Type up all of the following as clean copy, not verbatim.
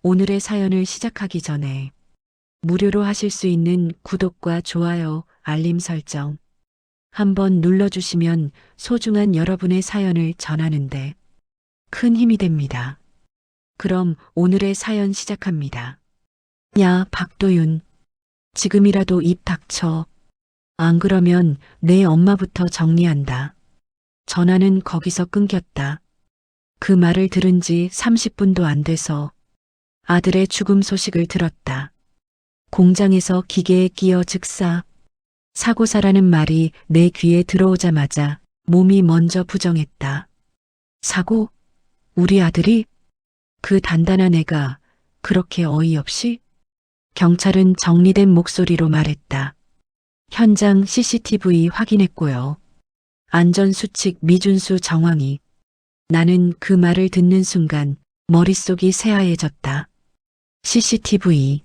오늘의 사연을 시작하기 전에 무료로 하실 수 있는 구독과 좋아요, 알림 설정 한번 눌러주시면 소중한 여러분의 사연을 전하는데 큰 힘이 됩니다. 그럼 오늘의 사연 시작합니다. 야, 박도윤. 지금이라도 입 닥쳐. 안 그러면 내 엄마부터 정리한다. 전화는 거기서 끊겼다. 그 말을 들은 지 30분도 안 돼서 아들의 죽음 소식을 들었다. 공장에서 기계에 끼어 즉사. 사고사라는 말이 내 귀에 들어오자마자 몸이 먼저 부정했다. 사고? 우리 아들이? 그 단단한 애가 그렇게 어이없이? 경찰은 정리된 목소리로 말했다. 현장 CCTV 확인했고요. 안전수칙 미준수 정황이. 나는 그 말을 듣는 순간 머릿속이 새하얘졌다. CCTV.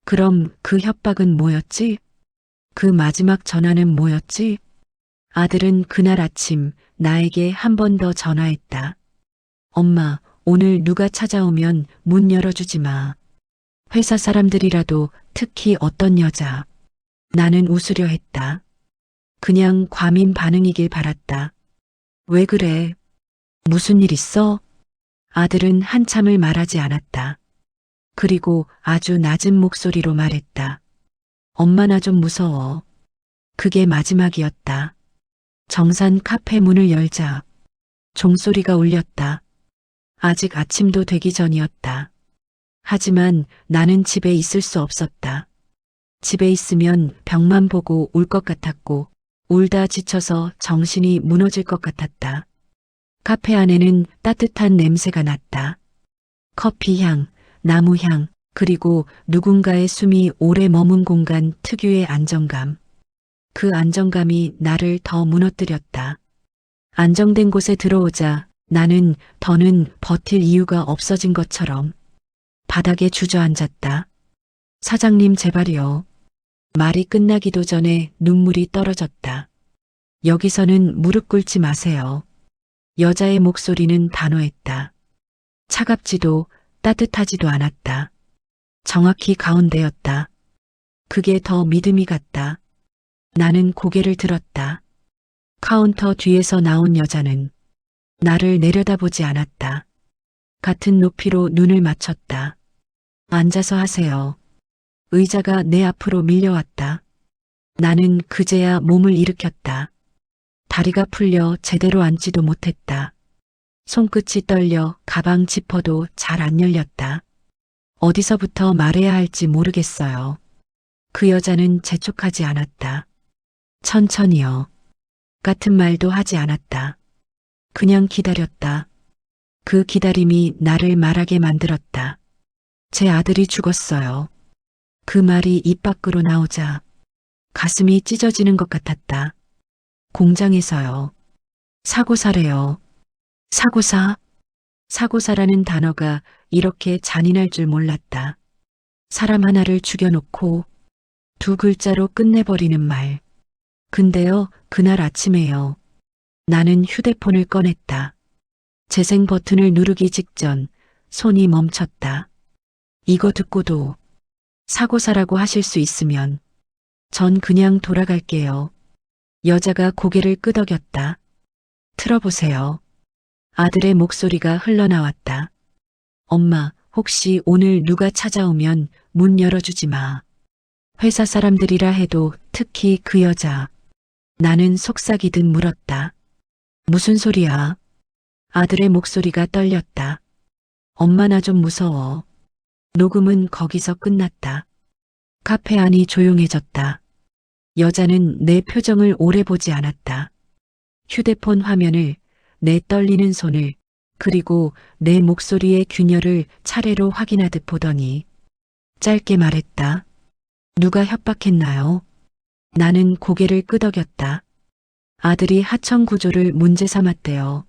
그럼 그 협박은 뭐였지? 그 마지막 전화는 뭐였지? 아들은 그날 아침 나에게 한 번 더 전화했다. 엄마, 오늘 누가 찾아오면 문 열어주지 마. 회사 사람들이라도 특히 어떤 여자. 나는 웃으려 했다. 그냥 과민 반응이길 바랐다. 왜 그래? 무슨 일 있어? 아들은 한참을 말하지 않았다. 그리고 아주 낮은 목소리로 말했다. 엄마 나 좀 무서워. 그게 마지막이었다. 정산 카페 문을 열자 종소리가 울렸다. 아직 아침도 되기 전이었다. 하지만 나는 집에 있을 수 없었다. 집에 있으면 벽만 보고 울 것 같았고 울다 지쳐서 정신이 무너질 것 같았다. 카페 안에는 따뜻한 냄새가 났다. 커피향, 나무향, 그리고 누군가의 숨이 오래 머문 공간 특유의 안정감. 그 안정감이 나를 더 무너뜨렸다. 안정된 곳에 들어오자 나는 더는 버틸 이유가 없어진 것처럼 바닥에 주저앉았다. 사장님 제발요. 말이 끝나기도 전에 눈물이 떨어졌다. 여기서는 무릎 꿇지 마세요. 여자의 목소리는 단호했다. 차갑지도 따뜻하지도 않았다. 정확히 가운데였다. 그게 더 믿음이 갔다. 나는 고개를 들었다. 카운터 뒤에서 나온 여자는 나를 내려다보지 않았다. 같은 높이로 눈을 맞췄다. 앉아서 하세요. 의자가 내 앞으로 밀려왔다. 나는 그제야 몸을 일으켰다. 다리가 풀려 제대로 앉지도 못했다. 손끝이 떨려 가방 지퍼도 잘 안 열렸다. 어디서부터 말해야 할지 모르겠어요. 그 여자는 재촉하지 않았다. 천천히요. 같은 말도 하지 않았다. 그냥 기다렸다. 그 기다림이 나를 말하게 만들었다. 제 아들이 죽었어요. 그 말이 입 밖으로 나오자 가슴이 찢어지는 것 같았다. 공장에서요. 사고사래요. 사고사? 사고사라는 단어가 이렇게 잔인할 줄 몰랐다. 사람 하나를 죽여놓고 두 글자로 끝내버리는 말. 근데요, 그날 아침에요. 나는 휴대폰을 꺼냈다. 재생 버튼을 누르기 직전 손이 멈췄다. 이거 듣고도 사고사라고 하실 수 있으면 전 그냥 돌아갈게요. 여자가 고개를 끄덕였다. 틀어보세요. 아들의 목소리가 흘러나왔다. 엄마, 혹시 오늘 누가 찾아오면 문 열어주지 마. 회사 사람들이라 해도 특히 그 여자. 나는 속삭이듯 물었다. 무슨 소리야? 아들의 목소리가 떨렸다. 엄마 나 좀 무서워. 녹음은 거기서 끝났다. 카페 안이 조용해졌다. 여자는 내 표정을 오래 보지 않았다. 휴대폰 화면을, 내 떨리는 손을, 그리고 내 목소리의 균열을 차례로 확인하듯 보더니 짧게 말했다. 누가 협박했나요? 나는 고개를 끄덕였다. 아들이 하청 구조를 문제 삼았대요.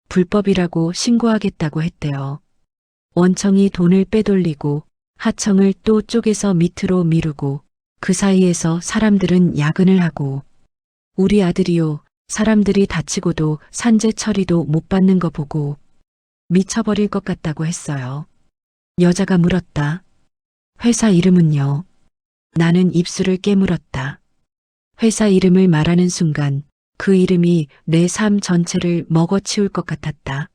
불법이라고 신고하겠다고 했대요. 원청이 돈을 빼돌리고 하청을 또 쪼개서 밑으로 미루고 그 사이에서 사람들은 야근을 하고 우리 아들이요. 사람들이 다치고도 산재 처리도 못 받는 거 보고 미쳐버릴 것 같다고 했어요. 여자가 물었다. 회사 이름은요? 나는 입술을 깨물었다. 회사 이름을 말하는 순간 그 이름이 내 삶 전체를 먹어치울 것 같았다.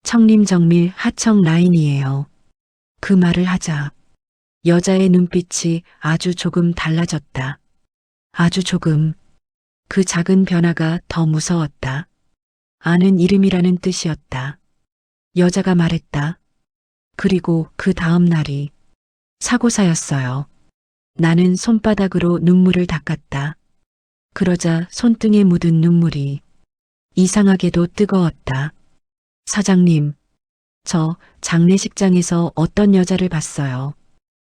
청림정밀 하청 라인이에요. 그 말을 하자 여자의 눈빛이 아주 조금 달라졌다. 아주 조금. 그 작은 변화가 더 무서웠다. 아는 이름이라는 뜻이었다. 여자가 말했다. 그리고 그 다음 날이 사고사였어요. 나는 손바닥으로 눈물을 닦았다. 그러자 손등에 묻은 눈물이 이상하게도 뜨거웠다. 사장님, 저 장례식장에서 어떤 여자를 봤어요.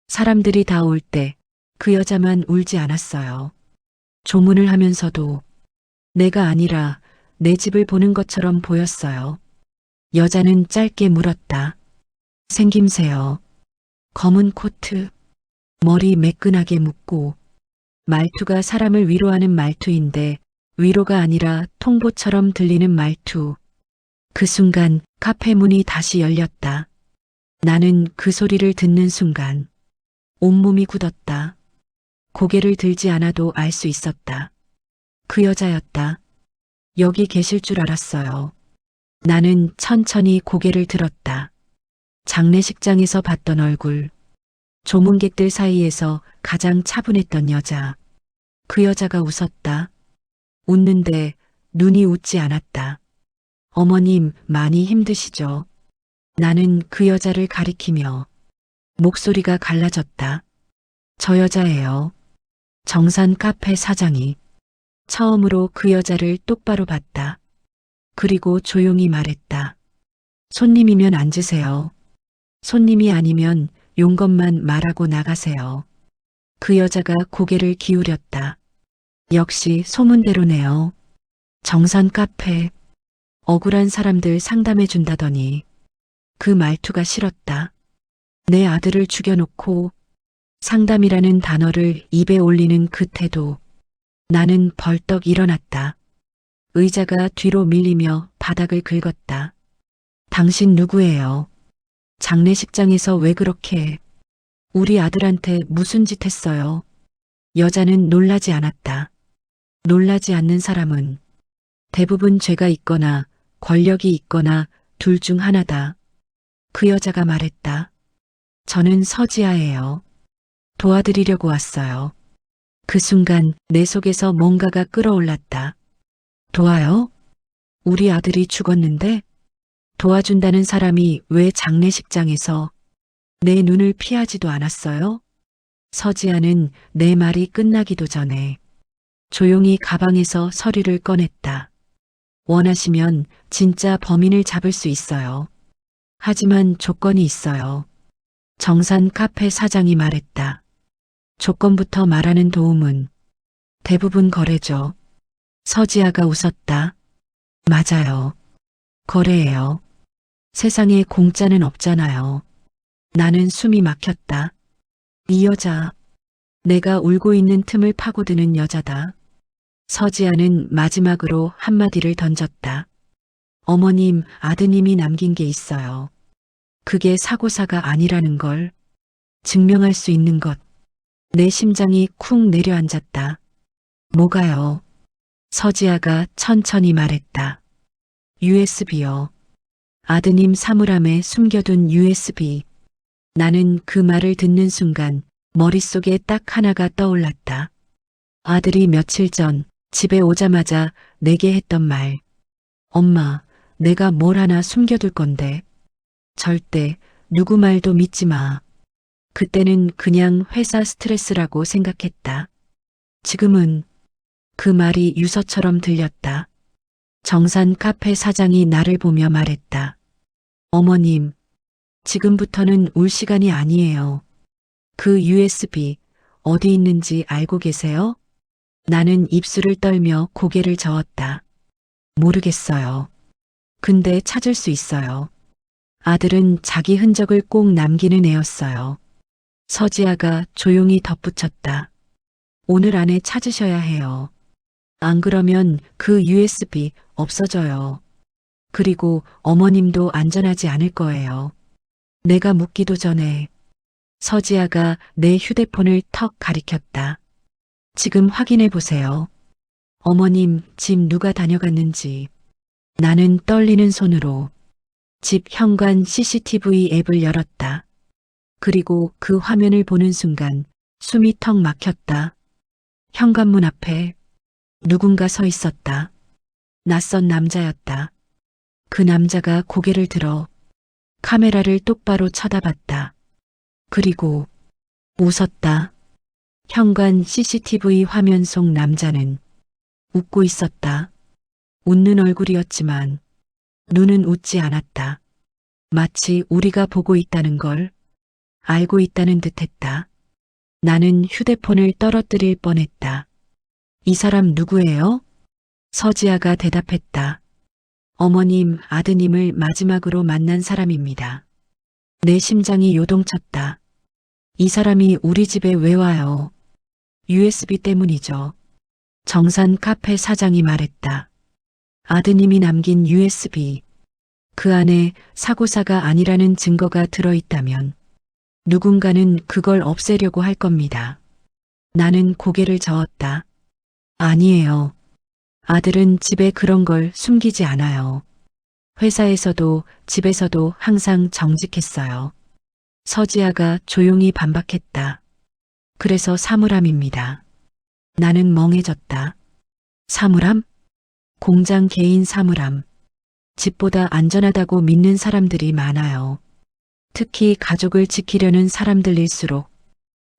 사람들이 다 올 때 그 여자만 울지 않았어요. 조문을 하면서도 내가 아니라 내 집을 보는 것처럼 보였어요. 여자는 짧게 물었다. 생김새요. 검은 코트, 머리 매끈하게 묶고 말투가 사람을 위로하는 말투인데 위로가 아니라 통보처럼 들리는 말투. 그 순간 카페 문이 다시 열렸다. 나는 그 소리를 듣는 순간 온몸이 굳었다. 고개를 들지 않아도 알 수 있었다. 그 여자였다. 여기 계실 줄 알았어요. 나는 천천히 고개를 들었다. 장례식장에서 봤던 얼굴. 조문객들 사이에서 가장 차분했던 여자. 그 여자가 웃었다. 웃는데 눈이 웃지 않았다. 어머님 많이 힘드시죠? 나는 그 여자를 가리키며 목소리가 갈라졌다. 저 여자예요. 정산 카페 사장이. 처음으로 그 여자를 똑바로 봤다. 그리고 조용히 말했다. 손님이면 앉으세요. 손님이 아니면 용건만 말하고 나가세요. 그 여자가 고개를 기울였다. 역시 소문대로네요. 정산 카페. 억울한 사람들 상담해 준다더니 그 말투가 싫었다. 내 아들을 죽여놓고 상담이라는 단어를 입에 올리는 그 태도. 나는 벌떡 일어났다. 의자가 뒤로 밀리며 바닥을 긁었다. 당신 누구예요? 장례식장에서 왜 그렇게 우리 아들한테 무슨 짓 했어요? 여자는 놀라지 않았다. 놀라지 않는 사람은 대부분 죄가 있거나 권력이 있거나 둘 중 하나다. 그 여자가 말했다. 저는 서지아예요. 도와드리려고 왔어요. 그 순간 내 속에서 뭔가가 끌어올랐다. 도와요? 우리 아들이 죽었는데? 도와준다는 사람이 왜 장례식장에서 내 눈을 피하지도 않았어요? 서지아는 내 말이 끝나기도 전에 조용히 가방에서 서류를 꺼냈다. 원하시면 진짜 범인을 잡을 수 있어요. 하지만 조건이 있어요. 정산 카페 사장이 말했다. 조건부터 말하는 도움은 대부분 거래죠. 서지아가 웃었다. 맞아요. 거래예요. 세상에 공짜는 없잖아요. 나는 숨이 막혔다. 이 여자, 내가 울고 있는 틈을 파고드는 여자다. 서지아는 마지막으로 한마디를 던졌다. 어머님, 아드님이 남긴 게 있어요. 그게 사고사가 아니라는 걸 증명할 수 있는 것. 내 심장이 쿵 내려앉았다. 뭐가요? 서지아가 천천히 말했다. USB요. 아드님 사물함에 숨겨둔 USB. 나는 그 말을 듣는 순간 머릿속에 딱 하나가 떠올랐다. 아들이 며칠 전 집에 오자마자 내게 했던 말. 엄마, 내가 뭘 하나 숨겨둘 건데. 절대 누구 말도 믿지 마. 그때는 그냥 회사 스트레스라고 생각했다. 지금은 그 말이 유서처럼 들렸다. 정산 카페 사장이 나를 보며 말했다. 어머님, 지금부터는 울 시간이 아니에요. 그 USB 어디 있는지 알고 계세요? 나는 입술을 떨며 고개를 저었다. 모르겠어요. 근데 찾을 수 있어요. 아들은 자기 흔적을 꼭 남기는 애였어요. 서지아가 조용히 덧붙였다. 오늘 안에 찾으셔야 해요. 안 그러면 그 USB 없어져요. 그리고 어머님도 안전하지 않을 거예요. 내가 묻기도 전에 서지아가 내 휴대폰을 턱 가리켰다. 지금 확인해 보세요. 어머님, 집 누가 다녀갔는지. 나는 떨리는 손으로 집 현관 CCTV 앱을 열었다. 그리고 그 화면을 보는 순간 숨이 턱 막혔다. 현관문 앞에 누군가 서 있었다. 낯선 남자였다. 그 남자가 고개를 들어 카메라를 똑바로 쳐다봤다. 그리고 웃었다. 현관 CCTV 화면 속 남자는 웃고 있었다. 웃는 얼굴이었지만 눈은 웃지 않았다. 마치 우리가 보고 있다는 걸 알고 있다는 듯했다. 나는 휴대폰을 떨어뜨릴 뻔했다. 이 사람 누구예요? 서지아가 대답했다. 어머님, 아드님을 마지막으로 만난 사람입니다. 내 심장이 요동쳤다. 이 사람이 우리 집에 왜 와요? USB 때문이죠. 정산 카페 사장이 말했다. 아드님이 남긴 USB. 그 안에 사고사가 아니라는 증거가 들어있다면 누군가는 그걸 없애려고 할 겁니다. 나는 고개를 저었다. 아니에요. 아들은 집에 그런 걸 숨기지 않아요. 회사에서도 집에서도 항상 정직했어요. 서지아가 조용히 반박했다. 그래서 사물함입니다. 나는 멍해졌다. 사물함? 공장 개인 사물함. 집보다 안전하다고 믿는 사람들이 많아요. 특히 가족을 지키려는 사람들일수록.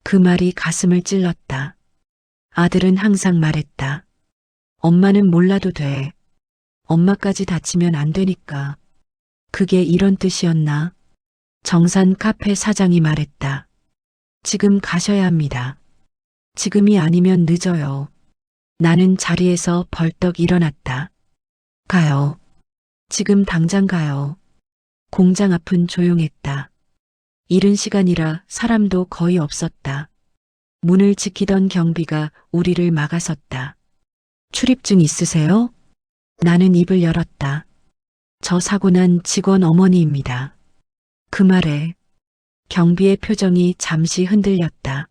그 말이 가슴을 찔렀다. 아들은 항상 말했다. 엄마는 몰라도 돼. 엄마까지 다치면 안 되니까. 그게 이런 뜻이었나? 정산 카페 사장이 말했다. 지금 가셔야 합니다. 지금이 아니면 늦어요. 나는 자리에서 벌떡 일어났다. 가요. 지금 당장 가요. 공장 앞은 조용했다. 이른 시간이라 사람도 거의 없었다. 문을 지키던 경비가 우리를 막아섰다. 출입증 있으세요? 나는 입을 열었다. 저 사고 난 직원 어머니입니다. 그 말에 경비의 표정이 잠시 흔들렸다.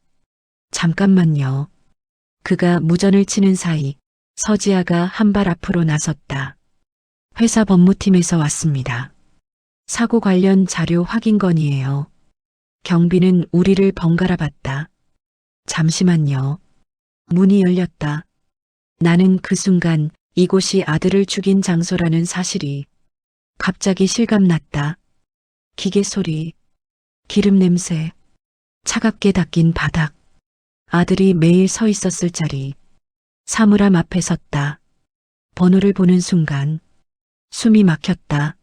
잠깐만요. 그가 무전을 치는 사이 서지아가 한 발 앞으로 나섰다. 회사 법무팀에서 왔습니다. 사고 관련 자료 확인 건이에요. 경비는 우리를 번갈아 봤다. 잠시만요. 문이 열렸다. 나는 그 순간 이곳이 아들을 죽인 장소라는 사실이 갑자기 실감났다. 기계 소리, 기름 냄새, 차갑게 닦인 바닥. 아들이 매일 서 있었을 자리. 사물함 앞에 섰다. 번호를 보는 순간 숨이 막혔다.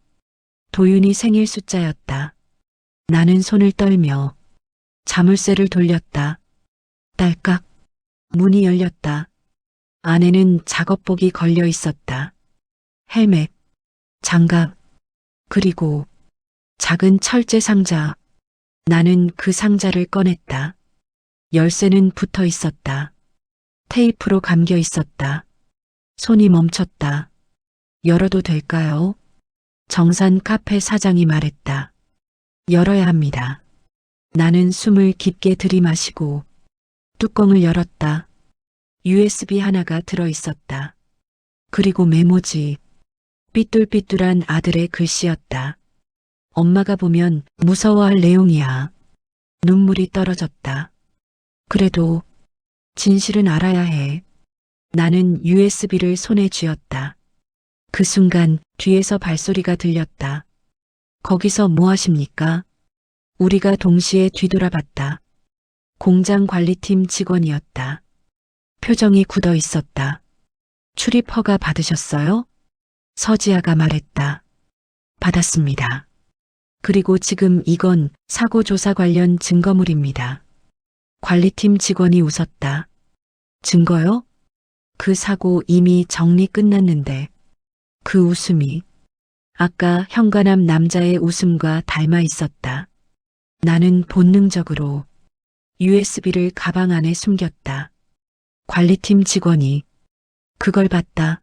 도윤이 생일 숫자였다. 나는 손을 떨며 자물쇠를 돌렸다. 딸깍. 문이 열렸다. 안에는 작업복이 걸려 있었다. 헬멧, 장갑, 그리고 작은 철제 상자. 나는 그 상자를 꺼냈다. 열쇠는 붙어 있었다. 테이프로 감겨 있었다. 손이 멈췄다. 열어도 될까요? 정산 카페 사장이 말했다. 열어야 합니다. 나는 숨을 깊게 들이마시고 뚜껑을 열었다. USB 하나가 들어 있었다. 그리고 메모지. 삐뚤삐뚤한 아들의 글씨였다. 엄마가 보면 무서워할 내용이야. 눈물이 떨어졌다. 그래도 진실은 알아야 해. 나는 USB를 손에 쥐었다. 그 순간 뒤에서 발소리가 들렸다. 거기서 뭐 하십니까? 우리가 동시에 뒤돌아봤다. 공장 관리팀 직원이었다. 표정이 굳어 있었다. 출입 허가 받으셨어요? 서지아가 말했다. 받았습니다. 그리고 지금 이건 사고 조사 관련 증거물입니다. 관리팀 직원이 웃었다. 증거요? 그 사고 이미 정리 끝났는데 그 웃음이 아까 현관앞 남자의 웃음과 닮아 있었다. 나는 본능적으로 USB를 가방 안에 숨겼다. 관리팀 직원이 그걸 봤다.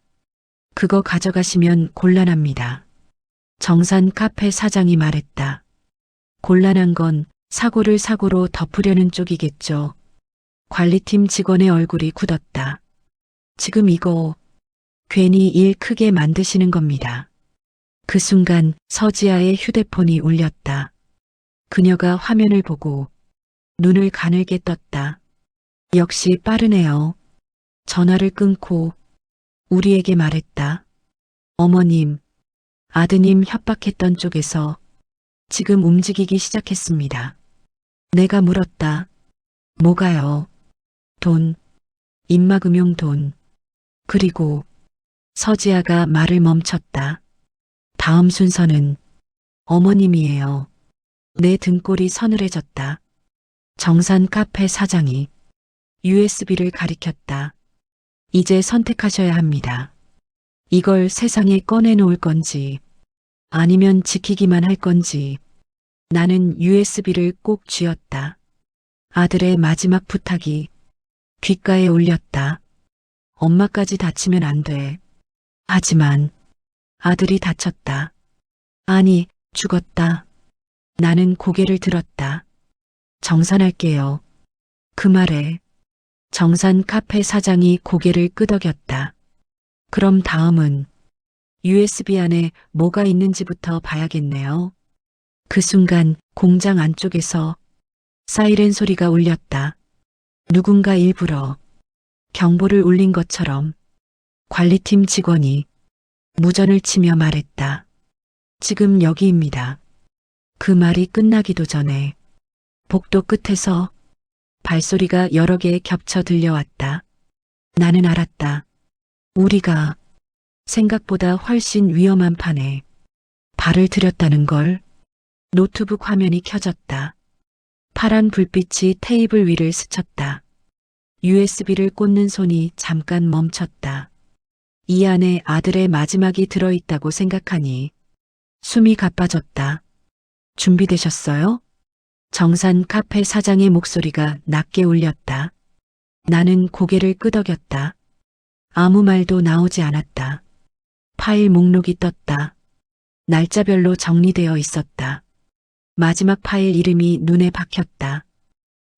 그거 가져가시면 곤란합니다. 정산 카페 사장이 말했다. 곤란한 건 사고를 사고로 덮으려는 쪽이겠죠. 관리팀 직원의 얼굴이 굳었다. 지금 이거 괜히 일 크게 만드시는 겁니다. 그 순간 서지아의 휴대폰이 울렸다. 그녀가 화면을 보고 눈을 가늘게 떴다. 역시 빠르네요. 전화를 끊고 우리에게 말했다. 어머님, 아드님 협박했던 쪽에서 지금 움직이기 시작했습니다. 내가 물었다. 뭐가요? 돈, 입막음용 돈. 그리고 서지아가 말을 멈췄다. 다음 순서는 어머님이에요. 내 등골이 서늘해졌다. 정산 카페 사장이 USB를 가리켰다. 이제 선택하셔야 합니다. 이걸 세상에 꺼내놓을 건지 아니면 지키기만 할 건지. 나는 USB를 꼭 쥐었다. 아들의 마지막 부탁이 귓가에 울렸다. 엄마까지 다치면 안 돼. 하지만 아들이 다쳤다. 아니, 죽었다. 나는 고개를 들었다. 정산할게요. 그 말에 정산 카페 사장이 고개를 끄덕였다. 그럼 다음은 USB 안에 뭐가 있는지부터 봐야겠네요. 그 순간 공장 안쪽에서 사이렌 소리가 울렸다. 누군가 일부러 경보를 울린 것처럼 관리팀 직원이 무전을 치며 말했다. 지금 여기입니다. 그 말이 끝나기도 전에 복도 끝에서 발소리가 여러 개 겹쳐 들려왔다. 나는 알았다. 우리가 생각보다 훨씬 위험한 판에 발을 들였다는 걸. 노트북 화면이 켜졌다. 파란 불빛이 테이블 위를 스쳤다. USB를 꽂는 손이 잠깐 멈췄다. 이 안에 아들의 마지막이 들어있다고 생각하니 숨이 가빠졌다. 준비되셨어요? 정산 카페 사장의 목소리가 낮게 울렸다. 나는 고개를 끄덕였다. 아무 말도 나오지 않았다. 파일 목록이 떴다. 날짜별로 정리되어 있었다. 마지막 파일 이름이 눈에 박혔다.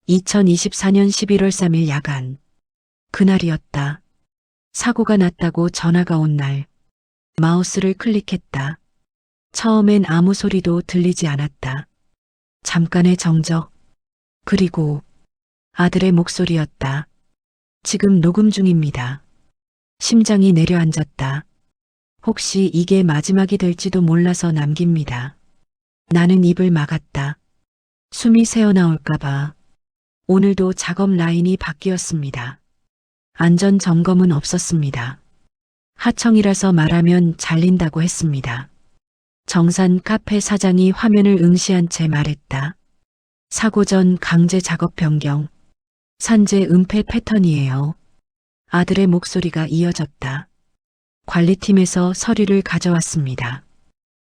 2024년 11월 3일 야간. 그날이었다. 사고가 났다고 전화가 온 날. 마우스를 클릭했다. 처음엔 아무 소리도 들리지 않았다. 잠깐의 정적. 그리고 아들의 목소리였다. 지금 녹음 중입니다. 심장이 내려앉았다. 혹시 이게 마지막이 될지도 몰라서 남깁니다. 나는 입을 막았다. 숨이 새어나올까봐. 오늘도 작업 라인이 바뀌었습니다. 안전 점검은 없었습니다. 하청이라서 말하면 잘린다고 했습니다. 정산 카페 사장이 화면을 응시한 채 말했다. 사고 전 강제 작업 변경. 산재 은폐 패턴이에요. 아들의 목소리가 이어졌다. 관리팀에서 서류를 가져왔습니다.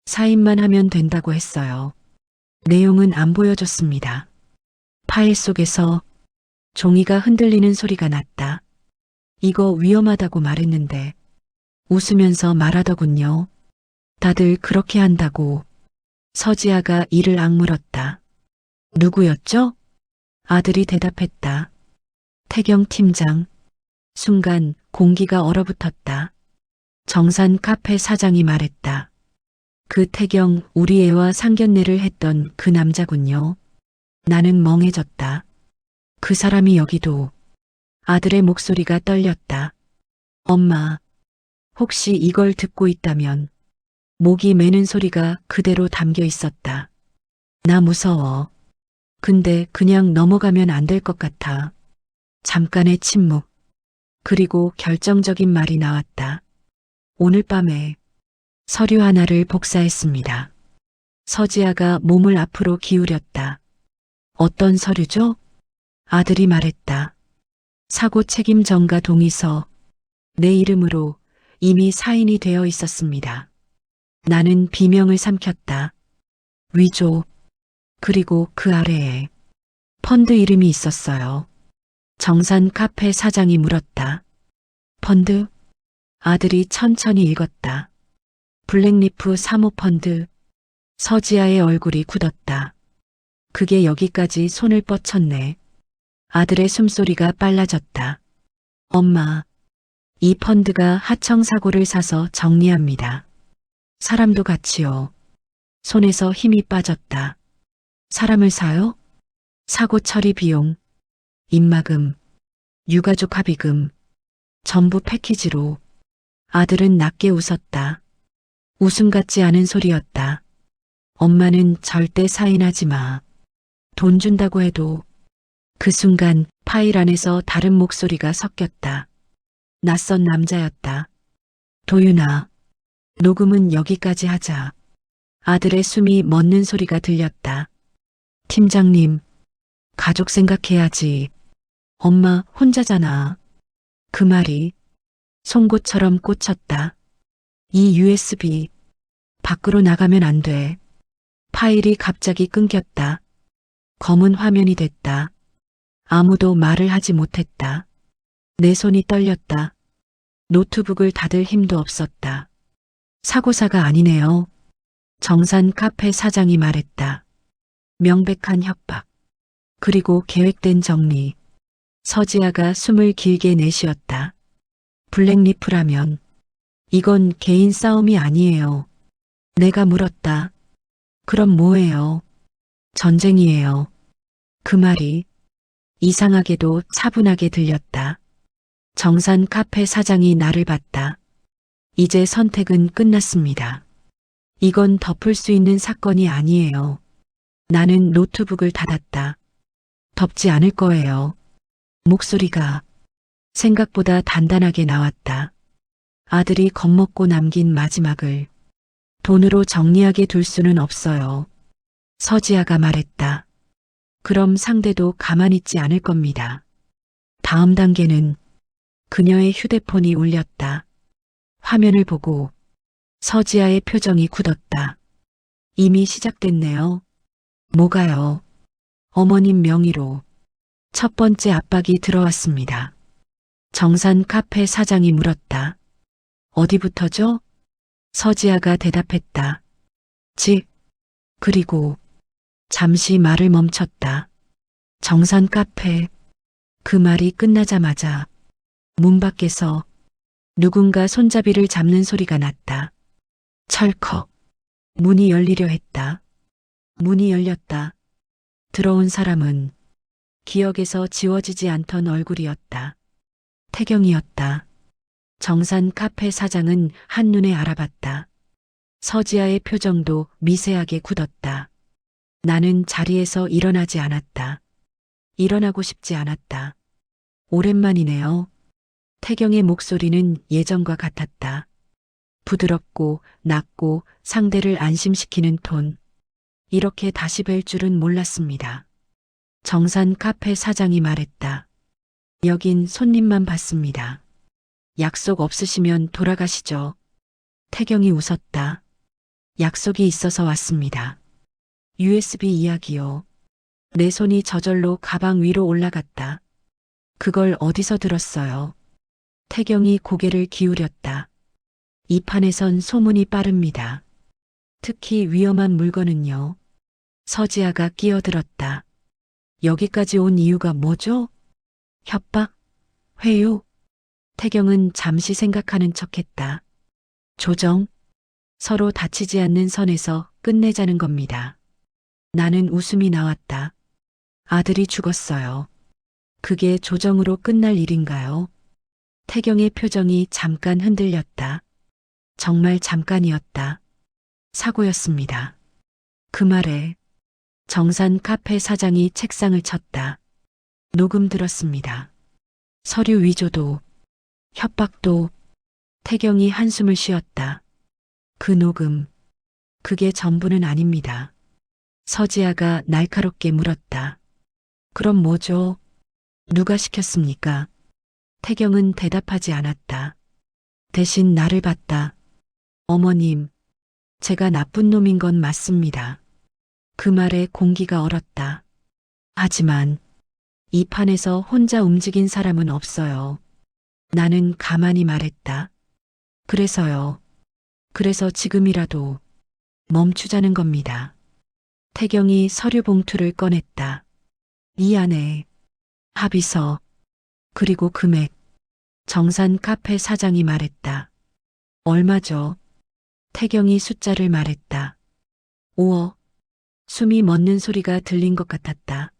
사인만 하면 된다고 했어요. 내용은 안 보여줬습니다. 파일 속에서 종이가 흔들리는 소리가 났다. 이거 위험하다고 말했는데 웃으면서 말하더군요. 다들 그렇게 한다고. 서지아가 이를 악물었다. 누구였죠? 아들이 대답했다. 태경 팀장. 순간 공기가 얼어붙었다. 정산 카페 사장이 말했다. 그 태경 우리 애와 상견례를 했던 그 남자군요. 나는 멍해졌다. 그 사람이 여기도. 아들의 목소리가 떨렸다. 엄마, 혹시 이걸 듣고 있다면. 목이 매는 소리가 그대로 담겨 있었다. 나 무서워. 근데 그냥 넘어가면 안 될 것 같아. 잠깐의 침묵. 그리고 결정적인 말이 나왔다. 오늘 밤에 서류 하나를 복사했습니다. 서지아가 몸을 앞으로 기울였다. 어떤 서류죠? 아들이 말했다. 사고 책임 전가 동의서. 내 이름으로 이미 사인이 되어 있었습니다. 나는 비명을 삼켰다. 위조. 그리고 그 아래에 펀드 이름이 있었어요. 정산 카페 사장이 물었다. 펀드? 아들이 천천히 읽었다. 블랙리프 사모펀드. 서지아의 얼굴이 굳었다. 그게 여기까지 손을 뻗쳤네. 아들의 숨소리가 빨라졌다. 엄마, 이 펀드가 하청 사고를 사서 정리합니다. 사람도 같이요. 손에서 힘이 빠졌다. 사람을 사요? 사고 처리 비용, 입마금, 유가족 합의금, 전부 패키지로. 아들은 낮게 웃었다. 웃음 같지 않은 소리였다. 엄마는 절대 사인하지 마. 돈 준다고 해도. 그 순간 파일 안에서 다른 목소리가 섞였다. 낯선 남자였다. 도윤아, 녹음은 여기까지 하자. 아들의 숨이 멎는 소리가 들렸다. 팀장님, 가족 생각해야지. 엄마 혼자잖아. 그 말이 송곳처럼 꽂혔다. 이 USB 밖으로 나가면 안 돼. 파일이 갑자기 끊겼다. 검은 화면이 됐다. 아무도 말을 하지 못했다. 내 손이 떨렸다. 노트북을 닫을 힘도 없었다. 사고사가 아니네요. 정산 카페 사장이 말했다. 명백한 협박. 그리고 계획된 정리. 서지아가 숨을 길게 내쉬었다. 블랙리프라면 이건 개인 싸움이 아니에요. 내가 물었다. 그럼 뭐예요? 전쟁이에요. 그 말이 이상하게도 차분하게 들렸다. 정산 카페 사장이 나를 봤다. 이제 선택은 끝났습니다. 이건 덮을 수 있는 사건이 아니에요. 나는 노트북을 닫았다. 덮지 않을 거예요. 목소리가 생각보다 단단하게 나왔다. 아들이 겁먹고 남긴 마지막을 돈으로 정리하게 둘 수는 없어요. 서지아가 말했다. 그럼 상대도 가만히 있지 않을 겁니다. 다음 단계는 그녀의 휴대폰이 울렸다. 화면을 보고 서지아의 표정이 굳었다. 이미 시작됐네요. 뭐가요? 어머님 명의로 첫 번째 압박이 들어왔습니다. 정산 카페 사장이 물었다. 어디부터죠? 서지아가 대답했다. 집. 그리고 잠시 말을 멈췄다. 정산 카페. 그 말이 끝나자마자 문 밖에서 누군가 손잡이를 잡는 소리가 났다. 철컥. 문이 열리려 했다. 문이 열렸다. 들어온 사람은 기억에서 지워지지 않던 얼굴이었다. 태경이었다. 정산 카페 사장은 한눈에 알아봤다. 서지아의 표정도 미세하게 굳었다. 나는 자리에서 일어나지 않았다. 일어나고 싶지 않았다. 오랜만이네요. 태경의 목소리는 예전과 같았다. 부드럽고 낮고 상대를 안심시키는 톤. 이렇게 다시 뵐 줄은 몰랐습니다. 정산 카페 사장이 말했다. 여긴 손님만 받습니다. 약속 없으시면 돌아가시죠. 태경이 웃었다. 약속이 있어서 왔습니다. USB 이야기요. 내 손이 저절로 가방 위로 올라갔다. 그걸 어디서 들었어요? 태경이 고개를 기울였다. 이 판에선 소문이 빠릅니다. 특히 위험한 물건은요. 서지아가 끼어들었다. 여기까지 온 이유가 뭐죠? 협박? 회유? 태경은 잠시 생각하는 척했다. 조정? 서로 다치지 않는 선에서 끝내자는 겁니다. 나는 웃음이 나왔다. 아들이 죽었어요. 그게 조정으로 끝날 일인가요? 태경의 표정이 잠깐 흔들렸다. 정말 잠깐이었다. 사고였습니다. 그 말에 정산 카페 사장이 책상을 쳤다. 녹음 들었습니다. 서류 위조도, 협박도. 태경이 한숨을 쉬었다. 그 녹음, 그게 전부는 아닙니다. 서지아가 날카롭게 물었다. 그럼 뭐죠? 누가 시켰습니까? 태경은 대답하지 않았다. 대신 나를 봤다. 어머님, 제가 나쁜 놈인 건 맞습니다. 그 말에 공기가 얼었다. 하지만 이 판에서 혼자 움직인 사람은 없어요. 나는 가만히 말했다. 그래서요. 그래서 지금이라도 멈추자는 겁니다. 태경이 서류 봉투를 꺼냈다. 이 안에 합의서, 그리고 금액. 정산 카페 사장이 말했다. 얼마죠? 태경이 숫자를 말했다. 5억. 숨이 멎는 소리가 들린 것 같았다.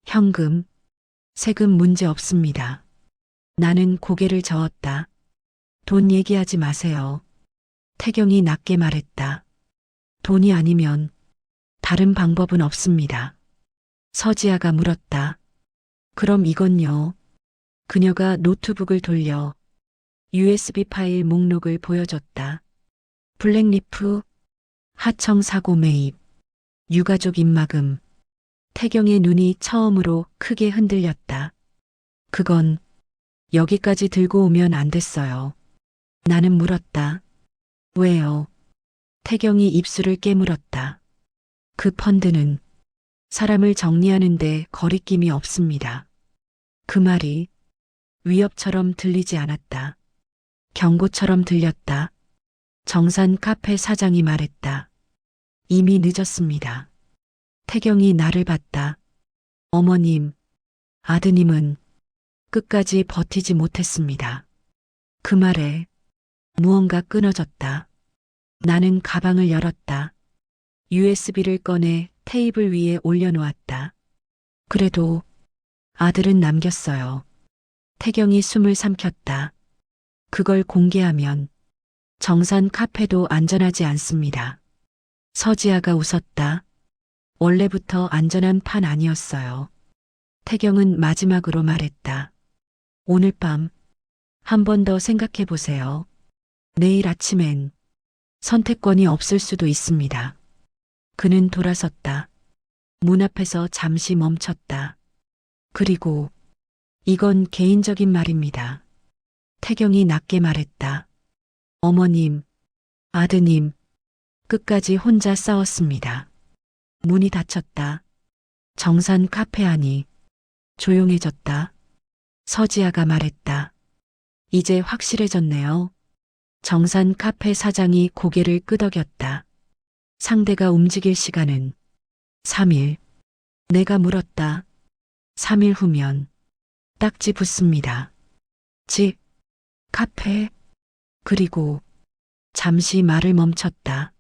현금, 세금 문제 없습니다. 나는 고개를 저었다. 돈 얘기하지 마세요. 태경이 낮게 말했다. 돈이 아니면 다른 방법은 없습니다. 서지아가 물었다. 그럼 이건요? 그녀가 노트북을 돌려 USB 파일 목록을 보여줬다. 블랙리프, 하청 사고 매입, 유가족 입막음. 태경의 눈이 처음으로 크게 흔들렸다. 그건 여기까지 들고 오면 안 됐어요. 나는 물었다. 왜요? 태경이 입술을 깨물었다. 그 펀드는 사람을 정리하는데 거리낌이 없습니다. 그 말이 위협처럼 들리지 않았다. 경고처럼 들렸다. 정산 카페 사장이 말했다. 이미 늦었습니다. 태경이 나를 봤다. 어머님, 아드님은 끝까지 버티지 못했습니다. 그 말에 무언가 끊어졌다. 나는 가방을 열었다. USB를 꺼내 테이블 위에 올려놓았다. 그래도 아들은 남겼어요. 태경이 숨을 삼켰다. 그걸 공개하면 정산 카페도 안전하지 않습니다. 서지아가 웃었다. 원래부터 안전한 판 아니었어요. 태경은 마지막으로 말했다. 오늘 밤 한 번 더 생각해 보세요. 내일 아침엔 선택권이 없을 수도 있습니다. 그는 돌아섰다. 문 앞에서 잠시 멈췄다. 그리고 이건 개인적인 말입니다. 태경이 낮게 말했다. 어머님, 아드님, 끝까지 혼자 싸웠습니다. 문이 닫혔다. 정산 카페 안이 조용해졌다. 서지아가 말했다. 이제 확실해졌네요. 정산 카페 사장이 고개를 끄덕였다. 상대가 움직일 시간은 3일. 내가 물었다. 3일 후면 딱지 붙습니다. 집, 카페, 그리고 잠시 말을 멈췄다.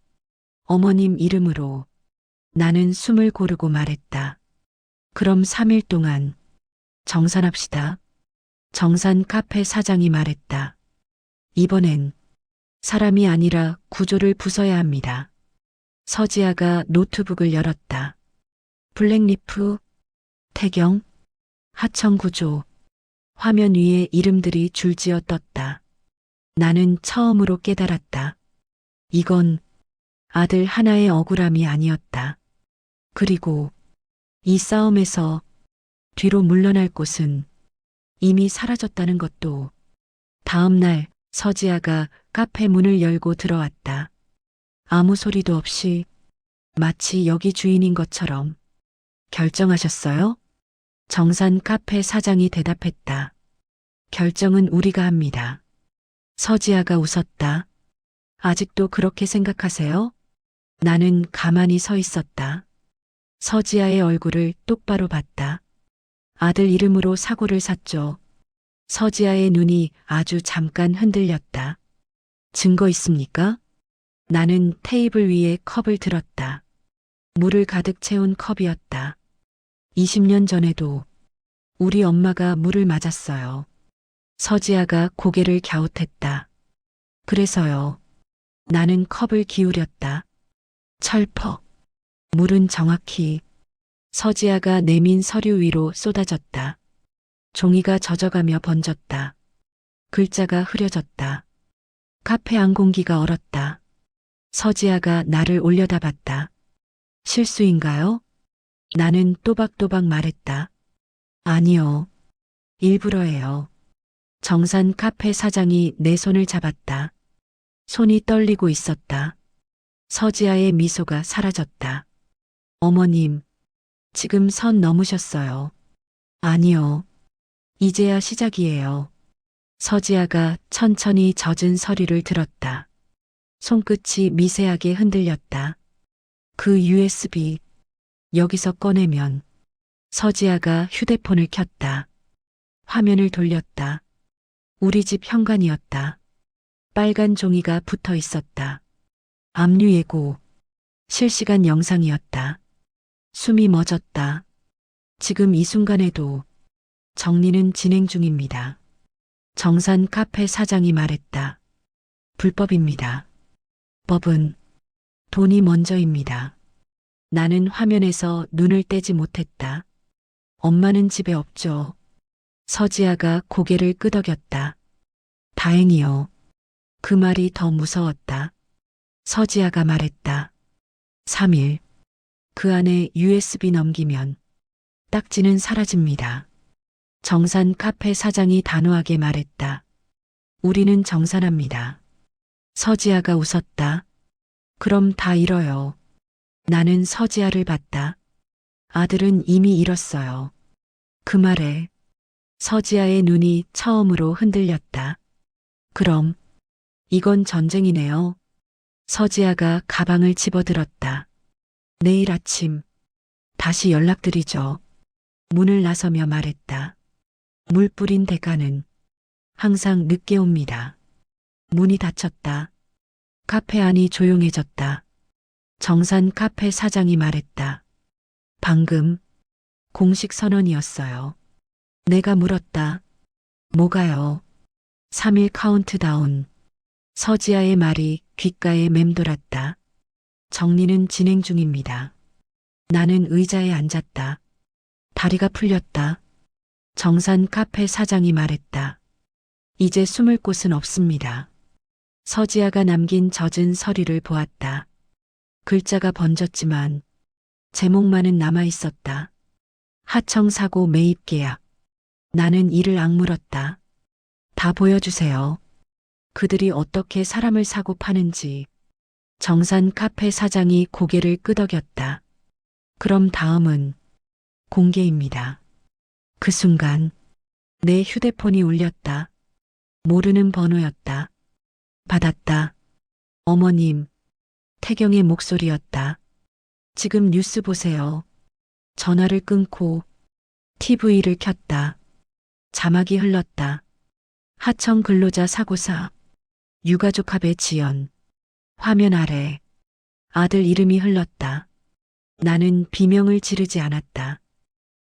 어머님 이름으로 나는 숨을 고르고 말했다. 그럼 3일 동안 정산합시다. 정산 카페 사장이 말했다. 이번엔 사람이 아니라 구조를 부숴야 합니다. 서지아가 노트북을 열었다. 블랙리프, 태경, 하청 구조. 화면 위에 이름들이 줄지어 떴다. 나는 처음으로 깨달았다. 이건 아들 하나의 억울함이 아니었다. 그리고 이 싸움에서 뒤로 물러날 곳은 이미 사라졌다는 것도. 다음 날 서지아가 카페 문을 열고 들어왔다. 아무 소리도 없이 마치 여기 주인인 것처럼. 결정하셨어요? 정산 카페 사장이 대답했다. 결정은 우리가 합니다. 서지아가 웃었다. 아직도 그렇게 생각하세요? 나는 가만히 서 있었다. 서지아의 얼굴을 똑바로 봤다. 아들 이름으로 사고를 샀죠. 서지아의 눈이 아주 잠깐 흔들렸다. 증거 있습니까? 나는 테이블 위에 컵을 들었다. 물을 가득 채운 컵이었다. 20년 전에도 우리 엄마가 물을 맞았어요. 서지아가 고개를 갸웃했다. 그래서요. 나는 컵을 기울였다. 철퍽. 물은 정확히 서지아가 내민 서류 위로 쏟아졌다. 종이가 젖어가며 번졌다. 글자가 흐려졌다. 카페 안 공기가 얼었다. 서지아가 나를 올려다봤다. 실수인가요? 나는 또박또박 말했다. 아니요. 일부러예요. 정산 카페 사장이 내 손을 잡았다. 손이 떨리고 있었다. 서지아의 미소가 사라졌다. 어머님, 지금 선 넘으셨어요. 아니요. 이제야 시작이에요. 서지아가 천천히 젖은 서류를 들었다. 손끝이 미세하게 흔들렸다. 그 USB 여기서 꺼내면 서지아가 휴대폰을 켰다. 화면을 돌렸다. 우리 집 현관이었다. 빨간 종이가 붙어 있었다. 압류 예고. 실시간 영상이었다. 숨이 멎었다. 지금 이 순간에도 정리는 진행 중입니다. 정산 카페 사장이 말했다. 불법입니다. 법은 돈이 먼저입니다. 나는 화면에서 눈을 떼지 못했다. 엄마는 집에 없죠. 서지아가 고개를 끄덕였다. 다행이요. 그 말이 더 무서웠다. 서지아가 말했다. 3일. 그 안에 USB 넘기면 딱지는 사라집니다. 정산 카페 사장이 단호하게 말했다. 우리는 정산합니다. 서지아가 웃었다. 그럼 다 잃어요. 나는 서지아를 봤다. 아들은 이미 잃었어요. 그 말에 서지아의 눈이 처음으로 흔들렸다. 그럼 이건 전쟁이네요. 서지아가 가방을 집어들었다. 내일 아침 다시 연락드리죠. 문을 나서며 말했다. 물 뿌린 대가는 항상 늦게 옵니다. 문이 닫혔다. 카페 안이 조용해졌다. 정산 카페 사장이 말했다. 방금 공식 선언이었어요. 내가 물었다. 뭐가요? 3일 카운트다운. 서지아의 말이 귓가에 맴돌았다. 정리는 진행 중입니다. 나는 의자에 앉았다. 다리가 풀렸다. 정산 카페 사장이 말했다. 이제 숨을 곳은 없습니다. 서지아가 남긴 젖은 서류를 보았다. 글자가 번졌지만 제목만은 남아 있었다. 하청사고 매입 계약. 나는 이를 악물었다. 다 보여주세요. 그들이 어떻게 사람을 사고 파는지. 정산 카페 사장이 고개를 끄덕였다. 그럼 다음은 공개입니다. 그 순간 내 휴대폰이 울렸다. 모르는 번호였다. 받았다. 어머님, 태경의 목소리였다. 지금 뉴스 보세요. 전화를 끊고 TV를 켰다. 자막이 흘렀다. 하청 근로자 사고사. 유가족 합의 지연. 화면 아래 아들 이름이 흘렀다. 나는 비명을 지르지 않았다.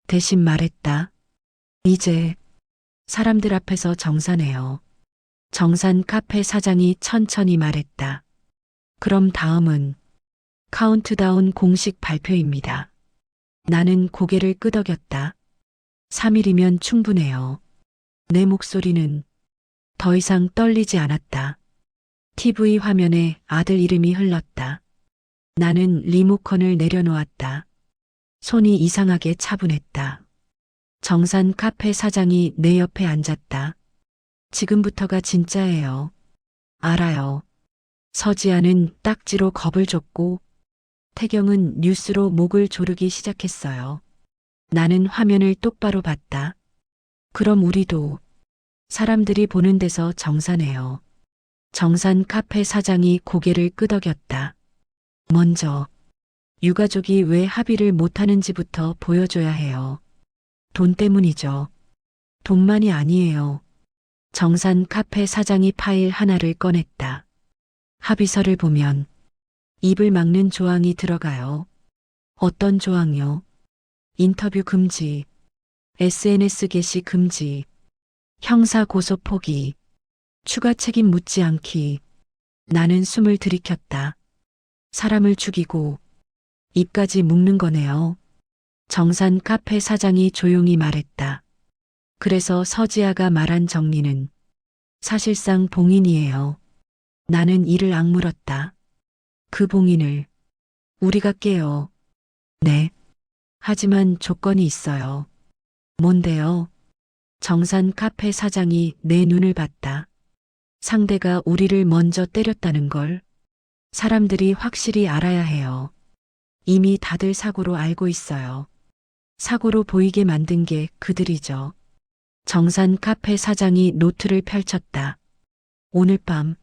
대신 말했다. 이제 사람들 앞에서 정산해요. 정산 카페 사장이 천천히 말했다. 그럼 다음은 카운트다운 공식 발표입니다. 나는 고개를 끄덕였다. 3일이면 충분해요. 내 목소리는 더 이상 떨리지 않았다. TV 화면에 아들 이름이 흘렀다. 나는 리모컨을 내려놓았다. 손이 이상하게 차분했다. 정산 카페 사장이 내 옆에 앉았다. 지금부터가 진짜예요. 알아요. 서지아는 딱지로 겁을 줬고 태경은 뉴스로 목을 조르기 시작했어요. 나는 화면을 똑바로 봤다. 그럼 우리도 사람들이 보는 데서 정산해요. 정산 카페 사장이 고개를 끄덕였다. 먼저 유가족이 왜 합의를 못하는지부터 보여줘야 해요. 돈 때문이죠. 돈만이 아니에요. 정산 카페 사장이 파일 하나를 꺼냈다. 합의서를 보면 입을 막는 조항이 들어가요. 어떤 조항요? 인터뷰 금지, SNS 게시 금지, 형사 고소 포기, 추가 책임 묻지 않기. 나는 숨을 들이켰다. 사람을 죽이고 입까지 묶는 거네요. 정산 카페 사장이 조용히 말했다. 그래서 서지아가 말한 정리는 사실상 봉인이에요. 나는 이를 악물었다. 그 봉인을 우리가 깨요. 네. 하지만 조건이 있어요. 뭔데요? 정산 카페 사장이 내 눈을 봤다. 상대가 우리를 먼저 때렸다는 걸 사람들이 확실히 알아야 해요. 이미 다들 사고로 알고 있어요. 사고로 보이게 만든 게 그들이죠. 정산 카페 사장이 노트를 펼쳤다. 오늘 밤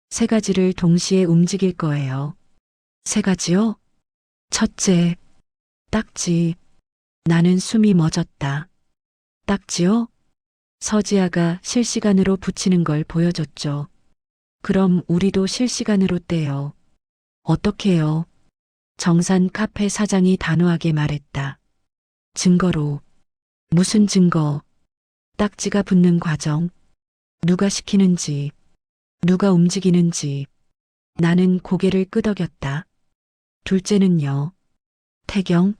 3가지를 동시에 움직일 거예요. 3가지요? 첫째, 딱지. 나는 숨이 멎었다. 딱지요? 서지아가 실시간으로 붙이는 걸 보여줬죠. 그럼 우리도 실시간으로 떼요. 어떻게요? 정산 카페 사장이 단호하게 말했다. 증거로. 무슨 증거? 딱지가 붙는 과정. 누가 시키는지, 누가 움직이는지. 나는 고개를 끄덕였다. 둘째는요. 태경?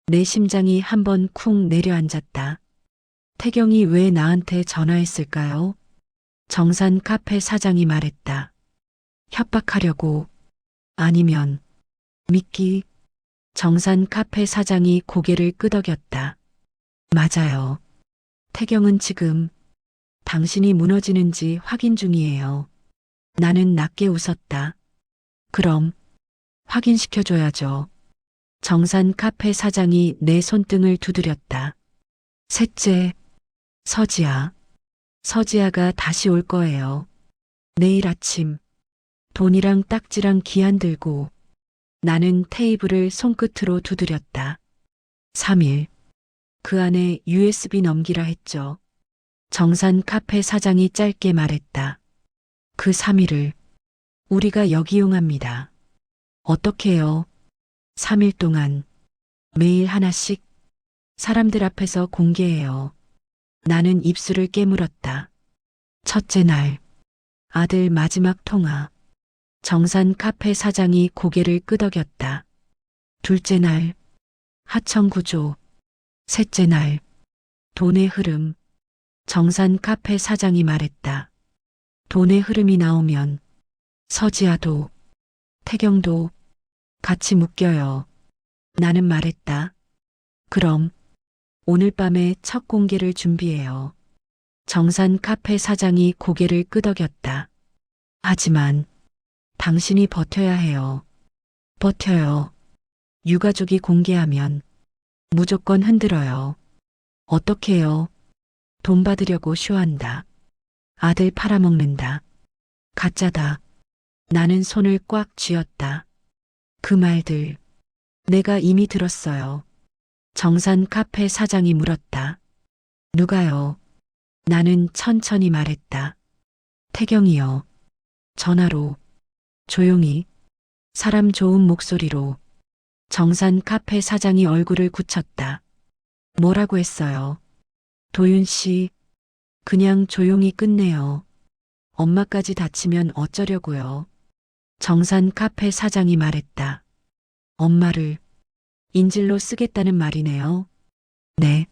내 심장이 한번 쿵 내려앉았다. 태경이 왜 나한테 전화했을까요? 정산 카페 사장이 말했다. 협박하려고. 아니면 미끼. 정산 카페 사장이 고개를 끄덕였다. 맞아요. 태경은 지금 당신이 무너지는지 확인 중이에요. 나는 낮게 웃었다. 그럼 확인시켜줘야죠. 정산 카페 사장이 내 손등을 두드렸다. 셋째, 서지아. 서지아가 다시 올 거예요. 내일 아침. 돈이랑 딱지랑 기한 들고. 나는 테이블을 손끝으로 두드렸다. 3일. 그 안에 USB 넘기라 했죠. 정산 카페 사장이 짧게 말했다. 그 3일을 우리가 역이용합니다. 어떻게요? 3일 동안 매일 하나씩 사람들 앞에서 공개해요. 나는 입술을 깨물었다. 첫째 날 아들 마지막 통화. 정산 카페 사장이 고개를 끄덕였다. 둘째 날 하청 구조. 셋째 날 돈의 흐름. 정산 카페 사장이 말했다. 돈의 흐름이 나오면 서지아도 태경도 같이 묶여요. 나는 말했다. 그럼 오늘 밤에 첫 공개를 준비해요. 정산 카페 사장이 고개를 끄덕였다. 하지만 당신이 버텨야 해요. 버텨요. 유가족이 공개하면 무조건 흔들어요. 어떻게요? 돈 받으려고 쇼한다. 아들 팔아먹는다. 가짜다. 나는 손을 꽉 쥐었다. 그 말들 내가 이미 들었어요. 정산 카페 사장이 물었다. 누가요? 나는 천천히 말했다. 태경이요. 전화로. 조용히. 사람 좋은 목소리로. 정산 카페 사장이 얼굴을 굳혔다. 뭐라고 했어요? 도윤 씨, 그냥 조용히 끝내요. 엄마까지 다치면 어쩌려고요? 정산 카페 사장이 말했다. 엄마를 인질로 쓰겠다는 말이네요. 네.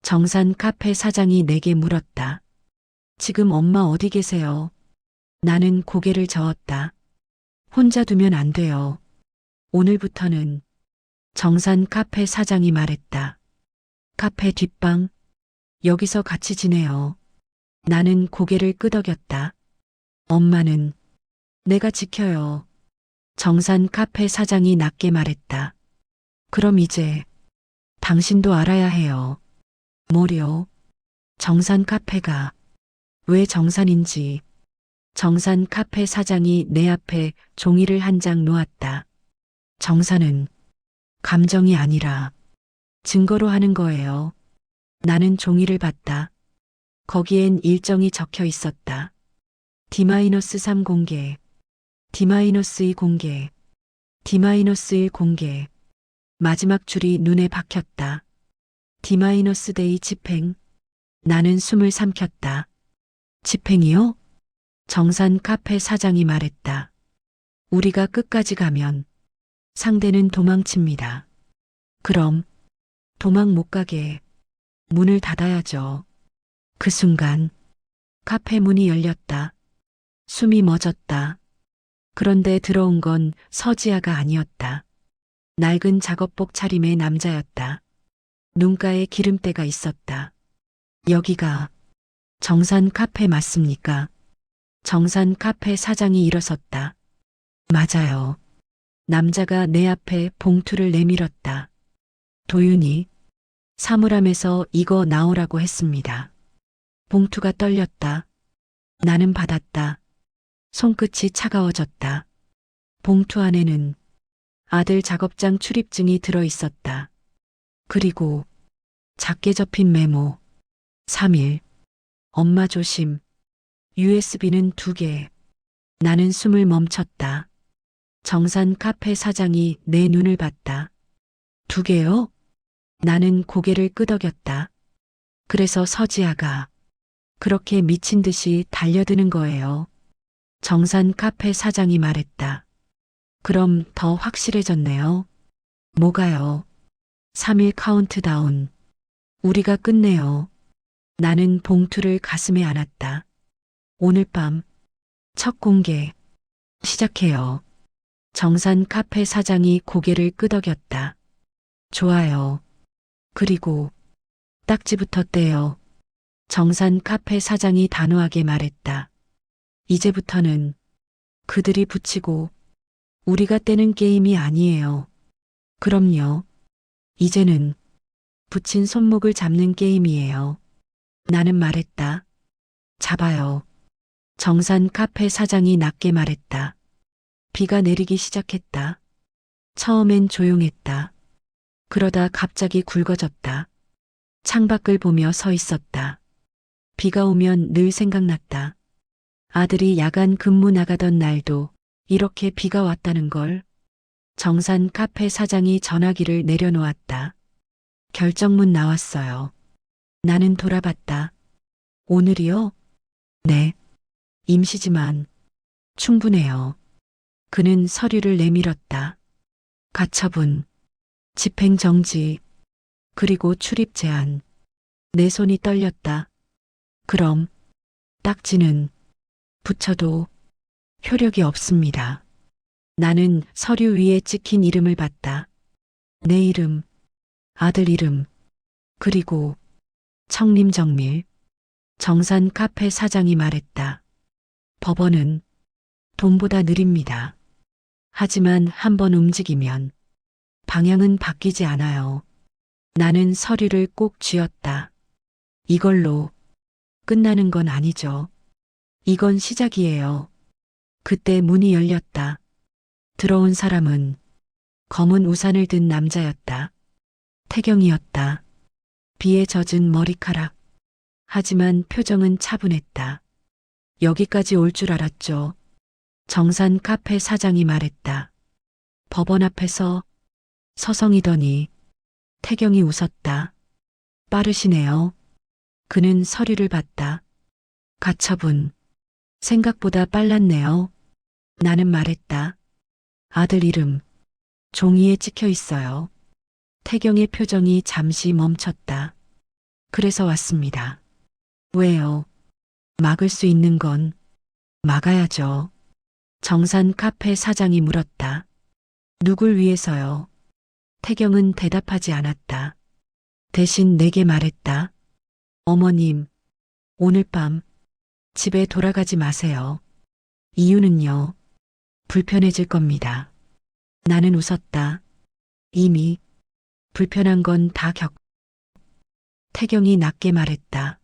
정산 카페 사장이 내게 물었다. 지금 엄마 어디 계세요? 나는 고개를 저었다. 혼자 두면 안 돼요. 오늘부터는 정산 카페 사장이 말했다. 카페 뒷방, 여기서 같이 지내요. 나는 고개를 끄덕였다. 엄마는 내가 지켜요. 정산 카페 사장이 낮게 말했다. 그럼 이제 당신도 알아야 해요. 뭐요? 정산 카페가 왜 정산인지. 정산 카페 사장이 내 앞에 종이를 한 장 놓았다. 정산은 감정이 아니라 증거로 하는 거예요. 나는 종이를 봤다. 거기엔 일정이 적혀 있었다. D-3 공개, D-2 공개, D-1 공개. 마지막 줄이 눈에 박혔다. D-데이 집행. 나는 숨을 삼켰다. 집행이요? 정산 카페 사장이 말했다. 우리가 끝까지 가면 상대는 도망칩니다. 그럼 도망 못 가게 문을 닫아야죠. 그 순간 카페 문이 열렸다. 숨이 멎었다. 그런데 들어온 건 서지아가 아니었다. 낡은 작업복 차림의 남자였다. 눈가에 기름때가 있었다. 여기가 정산 카페 맞습니까? 정산 카페 사장이 일어섰다. 맞아요. 남자가 내 앞에 봉투를 내밀었다. 도윤이 사물함에서 이거 나오라고 했습니다. 봉투가 떨렸다. 나는 받았다. 손끝이 차가워졌다. 봉투 안에는 아들 작업장 출입증이 들어 있었다. 그리고 작게 접힌 메모. 3일. 엄마 조심. USB는 2개. 나는 숨을 멈췄다. 정산 카페 사장이 내 눈을 봤다. 2개요? 나는 고개를 끄덕였다. 그래서 서지아가 그렇게 미친 듯이 달려드는 거예요. 정산 카페 사장이 말했다. 그럼 더 확실해졌네요. 뭐가요? 3일 카운트다운. 우리가 끝내요. 나는 봉투를 가슴에 안았다. 오늘 밤 첫 공개 시작해요. 정산 카페 사장이 고개를 끄덕였다. 좋아요. 그리고 딱지부터 떼요. 정산 카페 사장이 단호하게 말했다. 이제부터는 그들이 붙이고 우리가 떼는 게임이 아니에요. 그럼요. 이제는 붙인 손목을 잡는 게임이에요. 나는 말했다. 잡아요. 정산 카페 사장이 낮게 말했다. 비가 내리기 시작했다. 처음엔 조용했다. 그러다 갑자기 굵어졌다. 창밖을 보며 서 있었다. 비가 오면 늘 생각났다. 아들이 야간 근무 나가던 날도 이렇게 비가 왔다는 걸. 정산 카페 사장이 전화기를 내려놓았다. 결정문 나왔어요. 나는 돌아봤다. 오늘이요? 네. 임시지만 충분해요. 그는 서류를 내밀었다. 가처분, 집행정지, 그리고 출입 제한. 내 손이 떨렸다. 그럼 딱지는 붙여도 효력이 없습니다. 나는 서류 위에 찍힌 이름을 봤다. 내 이름, 아들 이름, 그리고 청림정밀. 정산 카페 사장이 말했다. 법원은 돈보다 느립니다. 하지만 한번 움직이면 방향은 바뀌지 않아요. 나는 서류를 꼭 쥐었다. 이걸로 끝나는 건 아니죠. 이건 시작이에요. 그때 문이 열렸다. 들어온 사람은 검은 우산을 든 남자였다. 태경이었다. 비에 젖은 머리카락. 하지만 표정은 차분했다. 여기까지 올 줄 알았죠. 정산 카페 사장이 말했다. 법원 앞에서 서성이더니 태경이 웃었다. 빠르시네요. 그는 서류를 봤다. 가처분. 생각보다 빨랐네요. 나는 말했다. 아들 이름. 종이에 찍혀 있어요. 태경의 표정이 잠시 멈췄다. 그래서 왔습니다. 왜요? 막을 수 있는 건 막아야죠. 정산 카페 사장이 물었다. 누굴 위해서요? 태경은 대답하지 않았다. 대신 내게 말했다. 어머님, 오늘 밤 집에 돌아가지 마세요. 이유는요. 불편해질 겁니다. 나는 웃었다. 이미 불편한 건 다 태경이 낮게 말했다.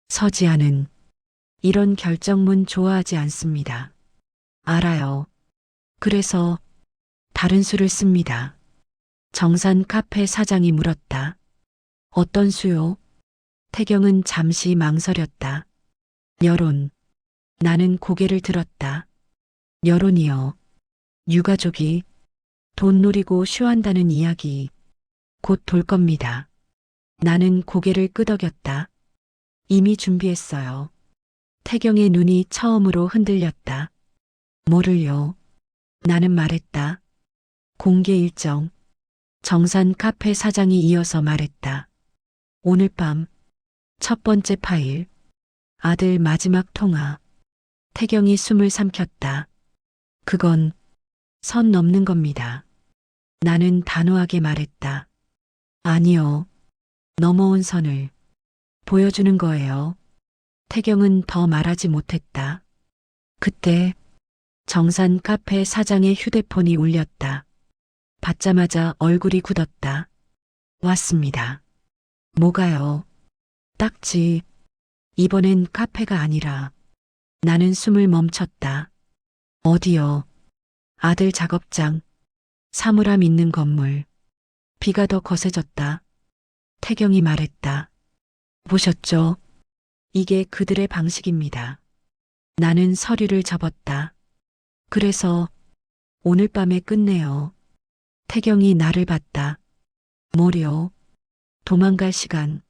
서지아는 이런 결정문 좋아하지 않습니다. 알아요. 그래서 다른 수를 씁니다. 정산 카페 사장이 물었다. 어떤 수요? 태경은 잠시 망설였다. 여론. 나는 고개를 들었다. 여론이요. 유가족이 돈 노리고 쇼한다는 이야기 곧 돌 겁니다. 나는 고개를 끄덕였다. 이미 준비했어요. 태경의 눈이 처음으로 흔들렸다. 뭐를요? 나는 말했다. 공개 일정. 정산 카페 사장이 이어서 말했다. 오늘 밤 첫 번째 파일. 아들 마지막 통화. 태경이 숨을 삼켰다. 그건 선 넘는 겁니다. 나는 단호하게 말했다. 아니요. 넘어온 선을 보여주는 거예요. 태경은 더 말하지 못했다. 그때 정산 카페 사장의 휴대폰이 울렸다. 받자마자 얼굴이 굳었다. 왔습니다. 뭐가요? 딱지. 이번엔 카페가 아니라. 나는 숨을 멈췄다. 어디요? 아들 작업장. 사물함 있는 건물. 비가 더 거세졌다. 태경이 말했다. 보셨죠? 이게 그들의 방식입니다. 나는 서류를 접었다. 그래서 오늘 밤에 끝내요. 태경이 나를 봤다. 뭐려? 도망갈 시간.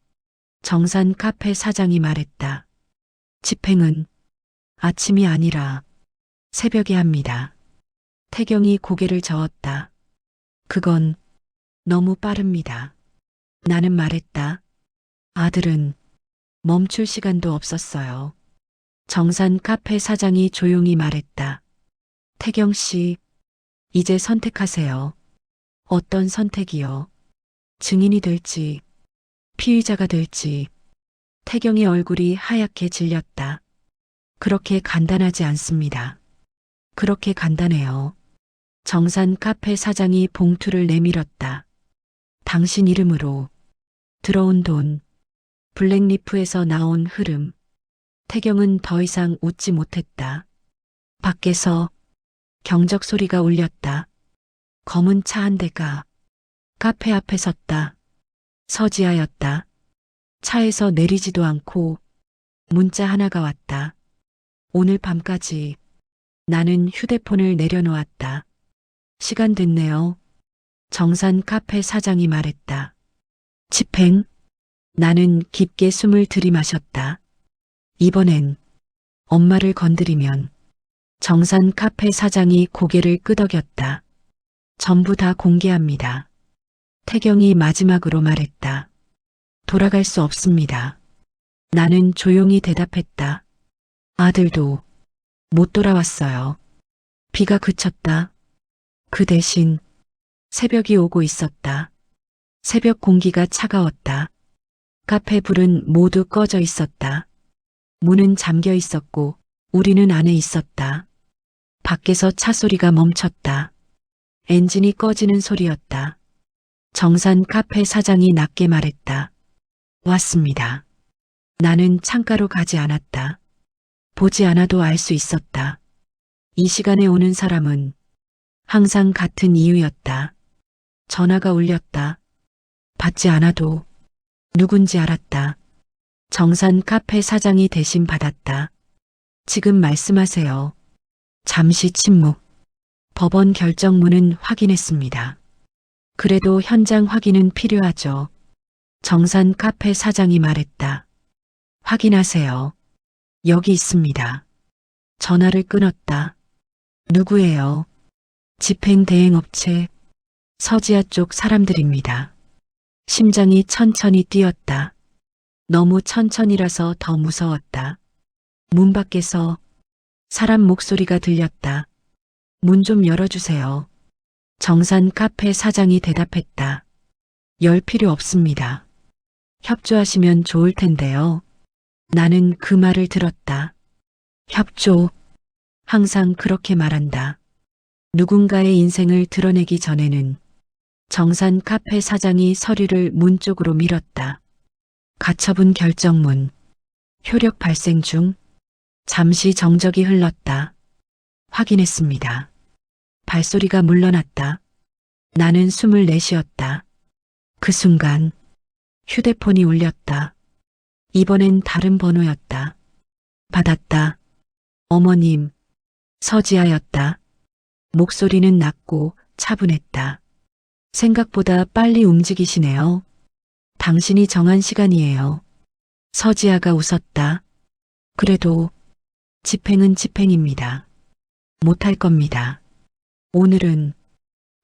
정산 카페 사장이 말했다. 집행은 아침이 아니라 새벽에 합니다. 태경이 고개를 저었다. 그건 너무 빠릅니다. 나는 말했다. 아들은 멈출 시간도 없었어요. 정산 카페 사장이 조용히 말했다. 태경 씨, 이제 선택하세요. 어떤 선택이요? 증인이 될지, 피의자가 될지. 태경의 얼굴이 하얗게 질렸다. 그렇게 간단하지 않습니다. 그렇게 간단해요. 정산 카페 사장이 봉투를 내밀었다. 당신 이름으로 들어온 돈, 블랙리프에서 나온 흐름. 태경은 더 이상 웃지 못했다. 밖에서 경적 소리가 울렸다. 검은 차 한 대가 카페 앞에 섰다. 서지아였다. 차에서 내리지도 않고 문자 하나가 왔다. 오늘 밤까지. 나는 휴대폰을 내려놓았다. 시간 됐네요. 정산 카페 사장이 말했다. 집행. 나는 깊게 숨을 들이마셨다. 이번엔 엄마를 건드리면. 정산 카페 사장이 고개를 끄덕였다. 전부 다 공개합니다. 태경이 마지막으로 말했다. 돌아갈 수 없습니다. 나는 조용히 대답했다. 아들도 못 돌아왔어요. 비가 그쳤다. 그 대신 새벽이 오고 있었다. 새벽 공기가 차가웠다. 카페 불은 모두 꺼져 있었다. 문은 잠겨 있었고 우리는 안에 있었다. 밖에서 차 소리가 멈췄다. 엔진이 꺼지는 소리였다. 정산 카페 사장이 낮게 말했다. 왔습니다. 나는 창가로 가지 않았다. 보지 않아도 알 수 있었다. 이 시간에 오는 사람은 항상 같은 이유였다. 전화가 울렸다. 받지 않아도 누군지 알았다. 정산 카페 사장이 대신 받았다. 지금 말씀하세요. 잠시 침묵. 법원 결정문은 확인했습니다. 그래도 현장 확인은 필요하죠. 정산 카페 사장이 말했다. 확인하세요. 여기 있습니다. 전화를 끊었다. 누구예요? 집행 대행업체 서지아 쪽 사람들입니다. 심장이 천천히 뛰었다. 너무 천천히라서 더 무서웠다. 문 밖에서 사람 목소리가 들렸다. 문 좀 열어주세요. 정산 카페 사장이 대답했다. 열 필요 없습니다. 협조하시면 좋을 텐데요. 나는 그 말을 들었다. 협조. 항상 그렇게 말한다. 누군가의 인생을 드러내기 전에는. 정산 카페 사장이 서류를 문 쪽으로 밀었다. 가처분 결정문. 효력 발생 중. 잠시 정적이 흘렀다. 확인했습니다. 발소리가 물러났다. 나는 숨을 내쉬었다. 그 순간 휴대폰이 울렸다. 이번엔 다른 번호였다. 받았다. 어머님, 서지아였다. 목소리는 낮고 차분했다. 생각보다 빨리 움직이시네요. 당신이 정한 시간이에요. 서지아가 웃었다. 그래도 집행은 집행입니다. 못할 겁니다. 오늘은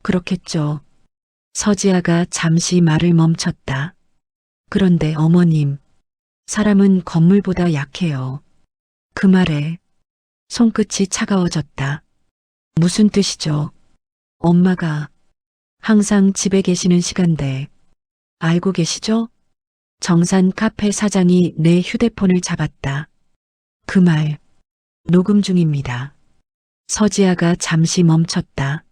그렇겠죠. 서지아가 잠시 말을 멈췄다. 그런데 어머님, 사람은 건물보다 약해요. 그 말에 손끝이 차가워졌다. 무슨 뜻이죠? 엄마가 항상 집에 계시는 시간대 알고 계시죠? 정산 카페 사장이 내 휴대폰을 잡았다. 그 말 녹음 중입니다. 서지아가 잠시 멈췄다.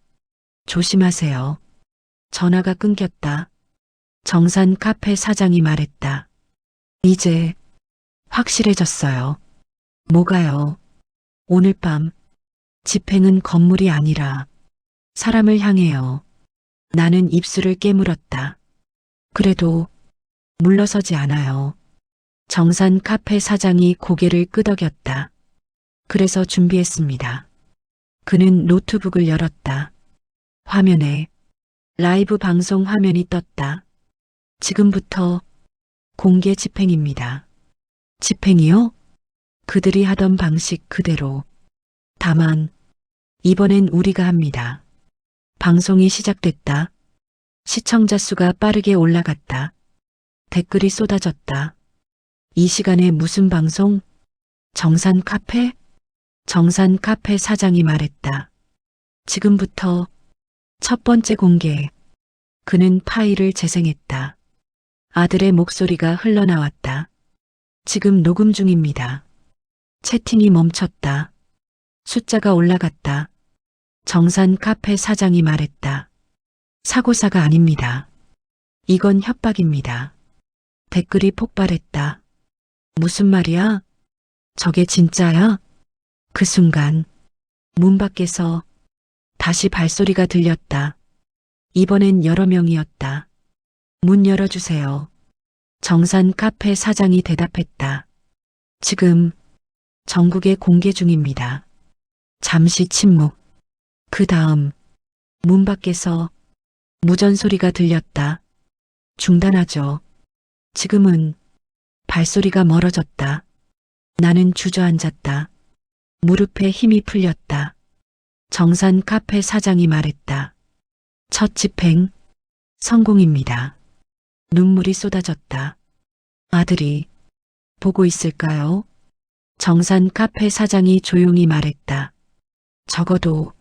조심하세요. 전화가 끊겼다. 정산 카페 사장이 말했다. 이제 확실해졌어요. 뭐가요? 오늘 밤 집행은 건물이 아니라 사람을 향해요. 나는 입술을 깨물었다. 그래도 물러서지 않아요. 정산 카페 사장이 고개를 끄덕였다. 그래서 준비했습니다. 그는 노트북을 열었다. 화면에 라이브 방송 화면이 떴다. 지금부터 공개 집행입니다. 집행이요? 그들이 하던 방식 그대로. 다만 이번엔 우리가 합니다. 방송이 시작됐다. 시청자 수가 빠르게 올라갔다. 댓글이 쏟아졌다. 이 시간에 무슨 방송? 정산 카페? 정산 카페 사장이 말했다. 지금부터 첫 번째 공개. 그는 파일을 재생했다. 아들의 목소리가 흘러나왔다. 지금 녹음 중입니다. 채팅이 멈췄다. 숫자가 올라갔다. 정산 카페 사장이 말했다. 사고사가 아닙니다. 이건 협박입니다. 댓글이 폭발했다. 무슨 말이야? 저게 진짜야? 그 순간 문 밖에서 다시 발소리가 들렸다. 이번엔 여러 명이었다. 문 열어주세요. 정산 카페 사장이 대답했다. 지금 전국에 공개 중입니다. 잠시 침묵. 그 다음 문 밖에서 무전 소리가 들렸다. 중단하죠. 지금은 발소리가 멀어졌다. 나는 주저앉았다. 무릎에 힘이 풀렸다. 정산 카페 사장이 말했다. 첫 집행 성공입니다. 눈물이 쏟아졌다. 아들이 보고 있을까요? 정산 카페 사장이 조용히 말했다. 적어도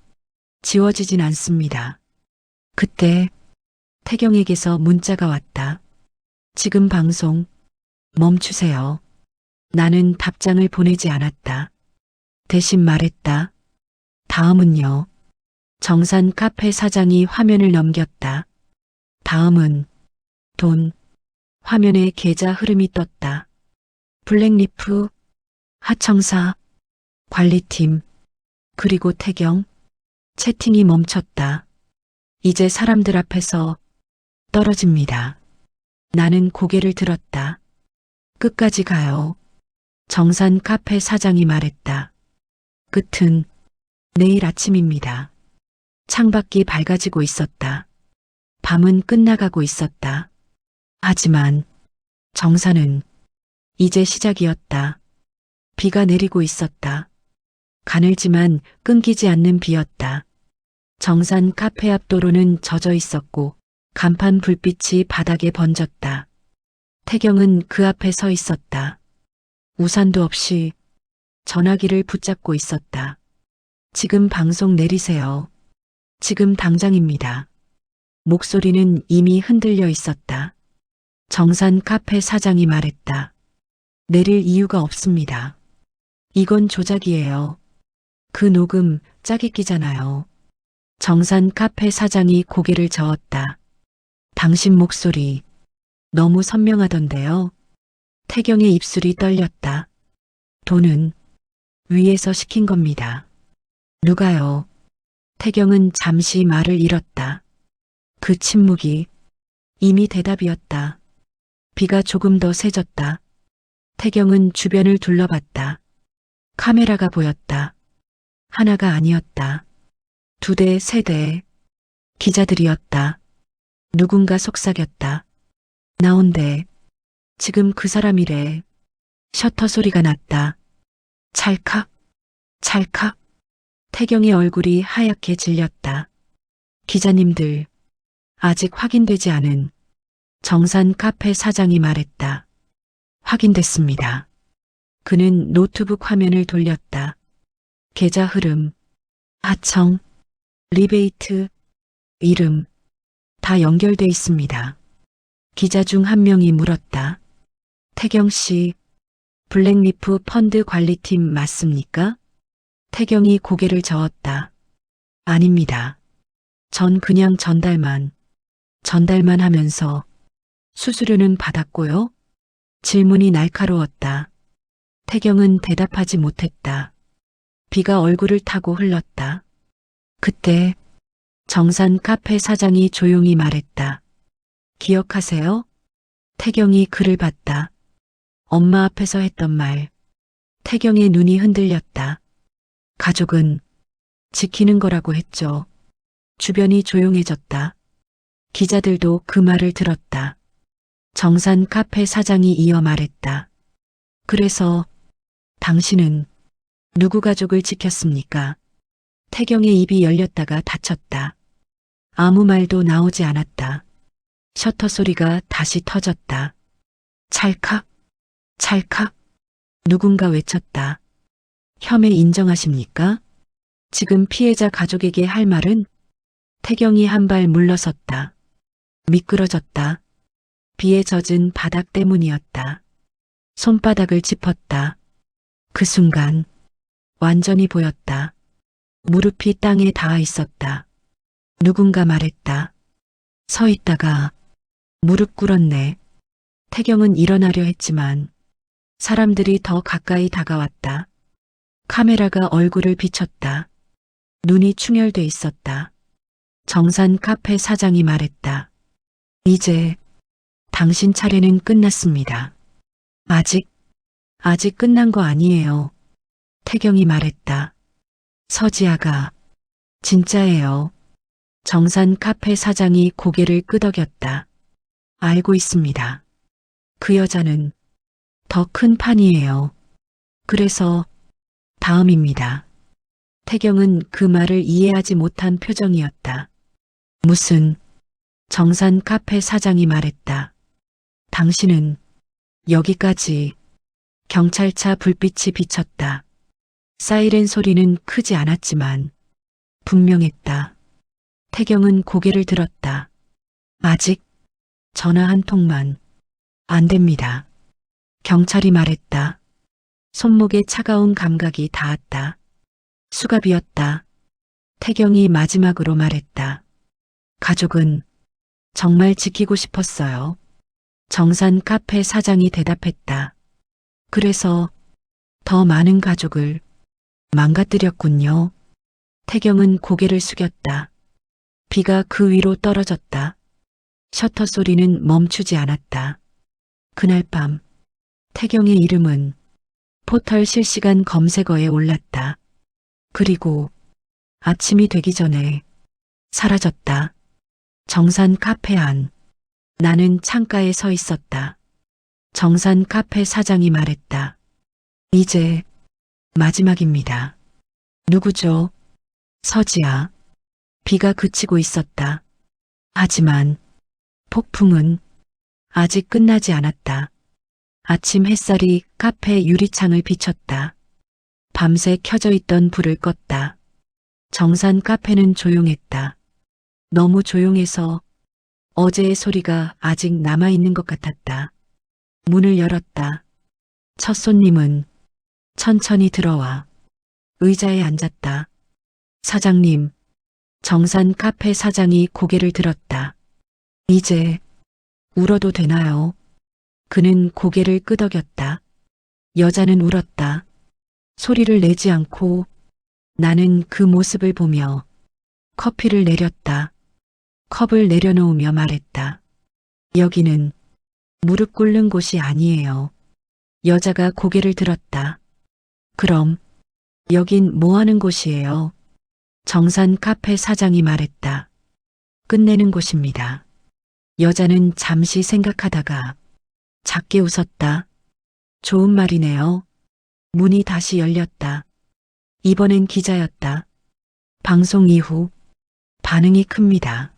지워지진 않습니다. 그때 태경에게서 문자가 왔다. 지금 방송 멈추세요. 나는 답장을 보내지 않았다. 대신 말했다. 다음은요. 정산 카페 사장이 화면을 넘겼다. 다음은 돈. 화면에 계좌 흐름이 떴다. 블랙리프, 하청사, 관리팀, 그리고 태경. 채팅이 멈췄다. 이제 사람들 앞에서 떨어집니다. 나는 고개를 들었다. 끝까지 가요. 정산 카페 사장이 말했다. 끝은 내일 아침입니다. 창밖이 밝아지고 있었다. 밤은 끝나가고 있었다. 하지만 정산은 이제 시작이었다. 비가 내리고 있었다. 가늘지만 끊기지 않는 비였다. 정산 카페 앞 도로는 젖어 있었고 간판 불빛이 바닥에 번졌다. 태경은 그 앞에 서 있었다. 우산도 없이 전화기를 붙잡고 있었다. 지금 방송 내리세요. 지금 당장입니다. 목소리는 이미 흔들려 있었다. 정산 카페 사장이 말했다. 내릴 이유가 없습니다. 이건 조작이에요. 그 녹음 짜깁기잖아요. 정산 카페 사장이 고개를 저었다. 당신 목소리 너무 선명하던데요. 태경의 입술이 떨렸다. 돈은 위에서 시킨 겁니다. 누가요? 태경은 잠시 말을 잃었다. 그 침묵이 이미 대답이었다. 비가 조금 더 세졌다. 태경은 주변을 둘러봤다. 카메라가 보였다. 하나가 아니었다. 2대, 3대. 기자들이었다. 누군가 속삭였다. 나온대. 지금 그 사람이래. 셔터 소리가 났다. 찰칵, 찰칵. 태경의 얼굴이 하얗게 질렸다. 기자님들, 아직 확인되지 않은 정산 카페 사장이 말했다. 확인됐습니다. 그는 노트북 화면을 돌렸다. 계좌 흐름, 하청, 리베이트, 이름, 다 연결돼 있습니다. 기자 중 한 명이 물었다. 태경 씨, 블랙리프 펀드 관리팀 맞습니까? 태경이 고개를 저었다. 아닙니다. 전 그냥 전달만 하면서 수수료는 받았고요. 질문이 날카로웠다. 태경은 대답하지 못했다. 비가 얼굴을 타고 흘렀다. 그때 정산 카페 사장이 조용히 말했다. 기억하세요? 태경이 글을 봤다. 엄마 앞에서 했던 말. 태경의 눈이 흔들렸다. 가족은 지키는 거라고 했죠. 주변이 조용해졌다. 기자들도 그 말을 들었다. 정산 카페 사장이 이어 말했다. 그래서 당신은 누구 가족을 지켰습니까? 태경의 입이 열렸다가 닫혔다. 아무 말도 나오지 않았다. 셔터 소리가 다시 터졌다. 찰칵, 찰칵. 누군가 외쳤다. 혐의 인정하십니까? 지금 피해자 가족에게 할 말은? 태경이 한 발 물러섰다. 미끄러졌다. 비에 젖은 바닥 때문이었다. 손바닥을 짚었다. 그 순간 완전히 보였다. 무릎이 땅에 닿아 있었다. 누군가 말했다. 서 있다가 무릎 꿇었네. 태경은 일어나려 했지만 사람들이 더 가까이 다가왔다. 카메라가 얼굴을 비췄다. 눈이 충혈돼 있었다. 정산 카페 사장이 말했다. 이제 당신 차례는 끝났습니다. 아직 끝난 거 아니에요. 태경이 말했다. 서지아가 진짜예요. 정산 카페 사장이 고개를 끄덕였다. 알고 있습니다. 그 여자는 더 큰 판이에요. 그래서 다음입니다. 태경은 그 말을 이해하지 못한 표정이었다. 무슨? 정산 카페 사장이 말했다. 당신은 여기까지. 경찰차 불빛이 비쳤다. 사이렌 소리는 크지 않았지만 분명했다. 태경은 고개를 들었다. 아직 전화 한 통만. 안 됩니다. 경찰이 말했다. 손목에 차가운 감각이 닿았다. 수갑이었다. 태경이 마지막으로 말했다. 가족은 정말 지키고 싶었어요. 정산 카페 사장이 대답했다. 그래서 더 많은 가족을 망가뜨렸군요. 태경은 고개를 숙였다. 비가 그 위로 떨어졌다. 셔터 소리는 멈추지 않았다. 그날 밤 태경의 이름은 포털 실시간 검색어에 올랐다. 그리고 아침이 되기 전에 사라졌다. 정산 카페 안. 나는 창가에 서 있었다. 정산 카페 사장이 말했다. 이제 마지막입니다. 누구죠? 서지아. 비가 그치고 있었다. 하지만 폭풍은 아직 끝나지 않았다. 아침 햇살이 카페 유리창을 비쳤다. 밤새 켜져 있던 불을 껐다. 정산 카페는 조용했다. 너무 조용해서 어제의 소리가 아직 남아있는 것 같았다. 문을 열었다. 첫 손님은 천천히 들어와 의자에 앉았다. 사장님. 정산 카페 사장이 고개를 들었다. 이제 울어도 되나요? 그는 고개를 끄덕였다. 여자는 울었다. 소리를 내지 않고 나는 그 모습을 보며 커피를 내렸다. 컵을 내려놓으며 말했다. 여기는 무릎 꿇는 곳이 아니에요. 여자가 고개를 들었다. 그럼 여긴 뭐 하는 곳이에요? 정산 카페 사장이 말했다. 끝내는 곳입니다. 여자는 잠시 생각하다가 작게 웃었다. 좋은 말이네요. 문이 다시 열렸다. 이번엔 기자였다. 방송 이후 반응이 큽니다.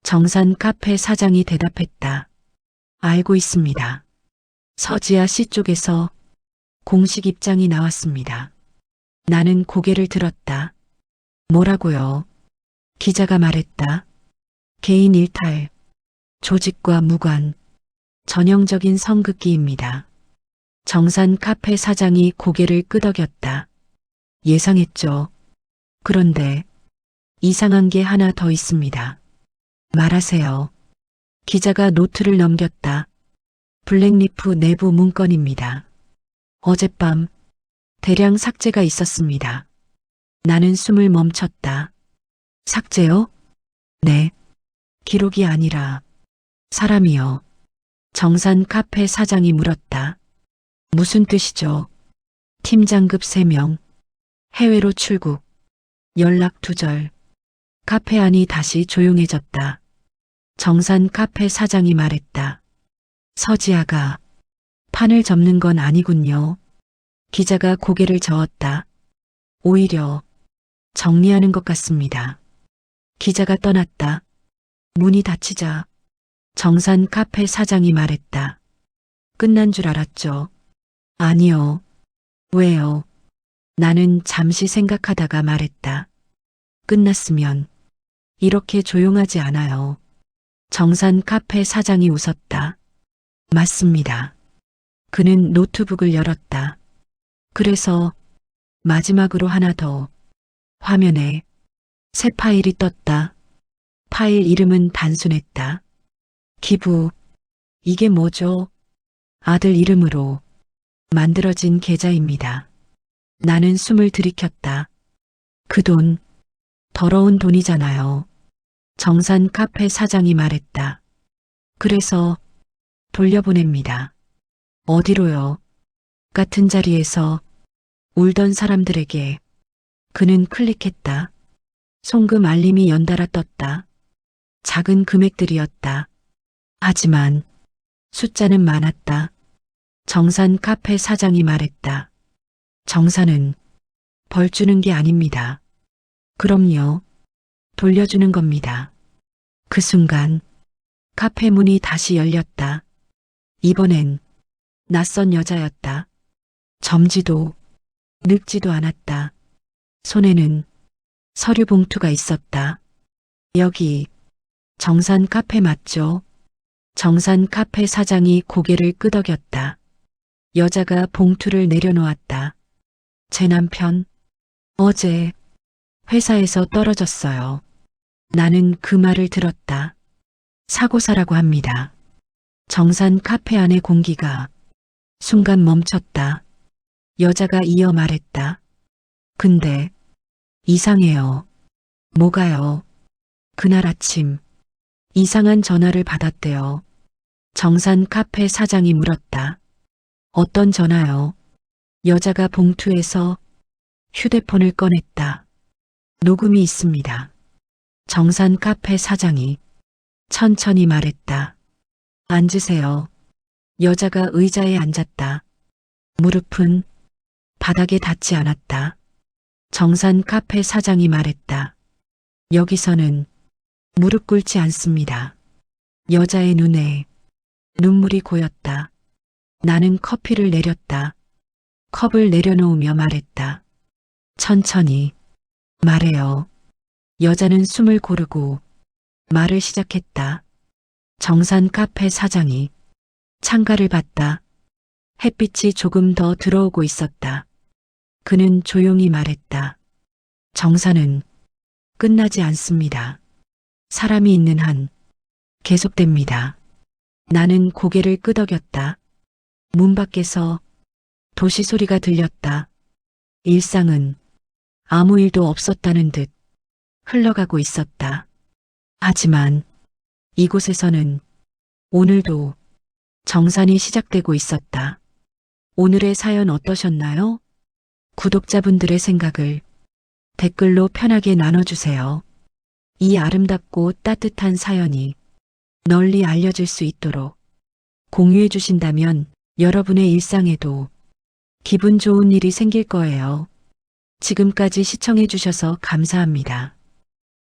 정산 카페 사장이 대답했다. 알고 있습니다. 서지아 씨 쪽에서 공식 입장이 나왔습니다. 나는 고개를 들었다. 뭐라고요? 기자가 말했다. 개인 일탈, 조직과 무관, 전형적인 성극기입니다. 정산 카페 사장이 고개를 끄덕였다. 예상했죠. 그런데 이상한 게 하나 더 있습니다. 말하세요. 기자가 노트를 넘겼다. 블랙리프 내부 문건입니다. 어젯밤 대량 삭제가 있었습니다. 나는 숨을 멈췄다. 삭제요? 네, 기록이 아니라 사람이요. 정산 카페 사장이 물었다. 무슨 뜻이죠? 팀장급 3명, 해외로 출국, 연락 두절. 카페 안이 다시 조용해졌다. 정산 카페 사장이 말했다. 서지아가 판을 접는 건 아니군요. 기자가 고개를 저었다. 오히려 정리하는 것 같습니다. 기자가 떠났다. 문이 닫히자 정산 카페 사장이 말했다. 끝난 줄 알았죠? 아니요. 왜요? 나는 잠시 생각하다가 말했다. 끝났으면 이렇게 조용하지 않아요. 정산 카페 사장이 웃었다. 맞습니다. 그는 노트북을 열었다. 그래서 마지막으로 하나 더. 화면에 새 파일이 떴다. 파일 이름은 단순했다. 기부. 이게 뭐죠? 아들 이름으로 만들어진 계좌입니다. 나는 숨을 들이켰다. 그 돈, 더러운 돈이잖아요. 정산 카페 사장이 말했다. 그래서 돌려보냅니다. 어디로요? 같은 자리에서 울던 사람들에게. 그는 클릭했다. 송금 알림이 연달아 떴다. 작은 금액들이었다. 하지만 숫자는 많았다. 정산 카페 사장이 말했다. 정산은 벌 주는 게 아닙니다. 그럼요. 돌려주는 겁니다. 그 순간 카페 문이 다시 열렸다. 이번엔 낯선 여자였다. 젊지도 늙지도 않았다. 손에는 서류 봉투가 있었다. 여기 정산 카페 맞죠? 정산 카페 사장이 고개를 끄덕였다. 여자가 봉투를 내려놓았다. 제 남편, 어제 회사에서 떨어졌어요. 나는 그 말을 들었다. 사고사라고 합니다. 정산 카페 안의 공기가 순간 멈췄다. 여자가 이어 말했다. 근데 이상해요. 뭐가요? 그날 아침 이상한 전화를 받았대요. 정산 카페 사장이 물었다. 어떤 전화요? 여자가 봉투에서 휴대폰을 꺼냈다. 녹음이 있습니다. 정산 카페 사장이 천천히 말했다. 앉으세요. 여자가 의자에 앉았다. 무릎은 바닥에 닿지 않았다. 정산 카페 사장이 말했다. 여기서는 무릎 꿇지 않습니다. 여자의 눈에 눈물이 고였다. 나는 커피를 내렸다. 컵을 내려놓으며 말했다. 천천히 말해요. 여자는 숨을 고르고 말을 시작했다. 정산 카페 사장이 창가를 봤다. 햇빛이 조금 더 들어오고 있었다. 그는 조용히 말했다. 정산은 끝나지 않습니다. 사람이 있는 한 계속됩니다. 나는 고개를 끄덕였다. 문 밖에서 도시 소리가 들렸다. 일상은 아무 일도 없었다는 듯 흘러가고 있었다. 하지만 이곳에서는 오늘도 정산이 시작되고 있었다. 오늘의 사연 어떠셨나요? 구독자분들의 생각을 댓글로 편하게 나눠주세요. 이 아름답고 따뜻한 사연이 널리 알려질 수 있도록 공유해 주신다면 여러분의 일상에도 기분 좋은 일이 생길 거예요. 지금까지 시청해 주셔서 감사합니다.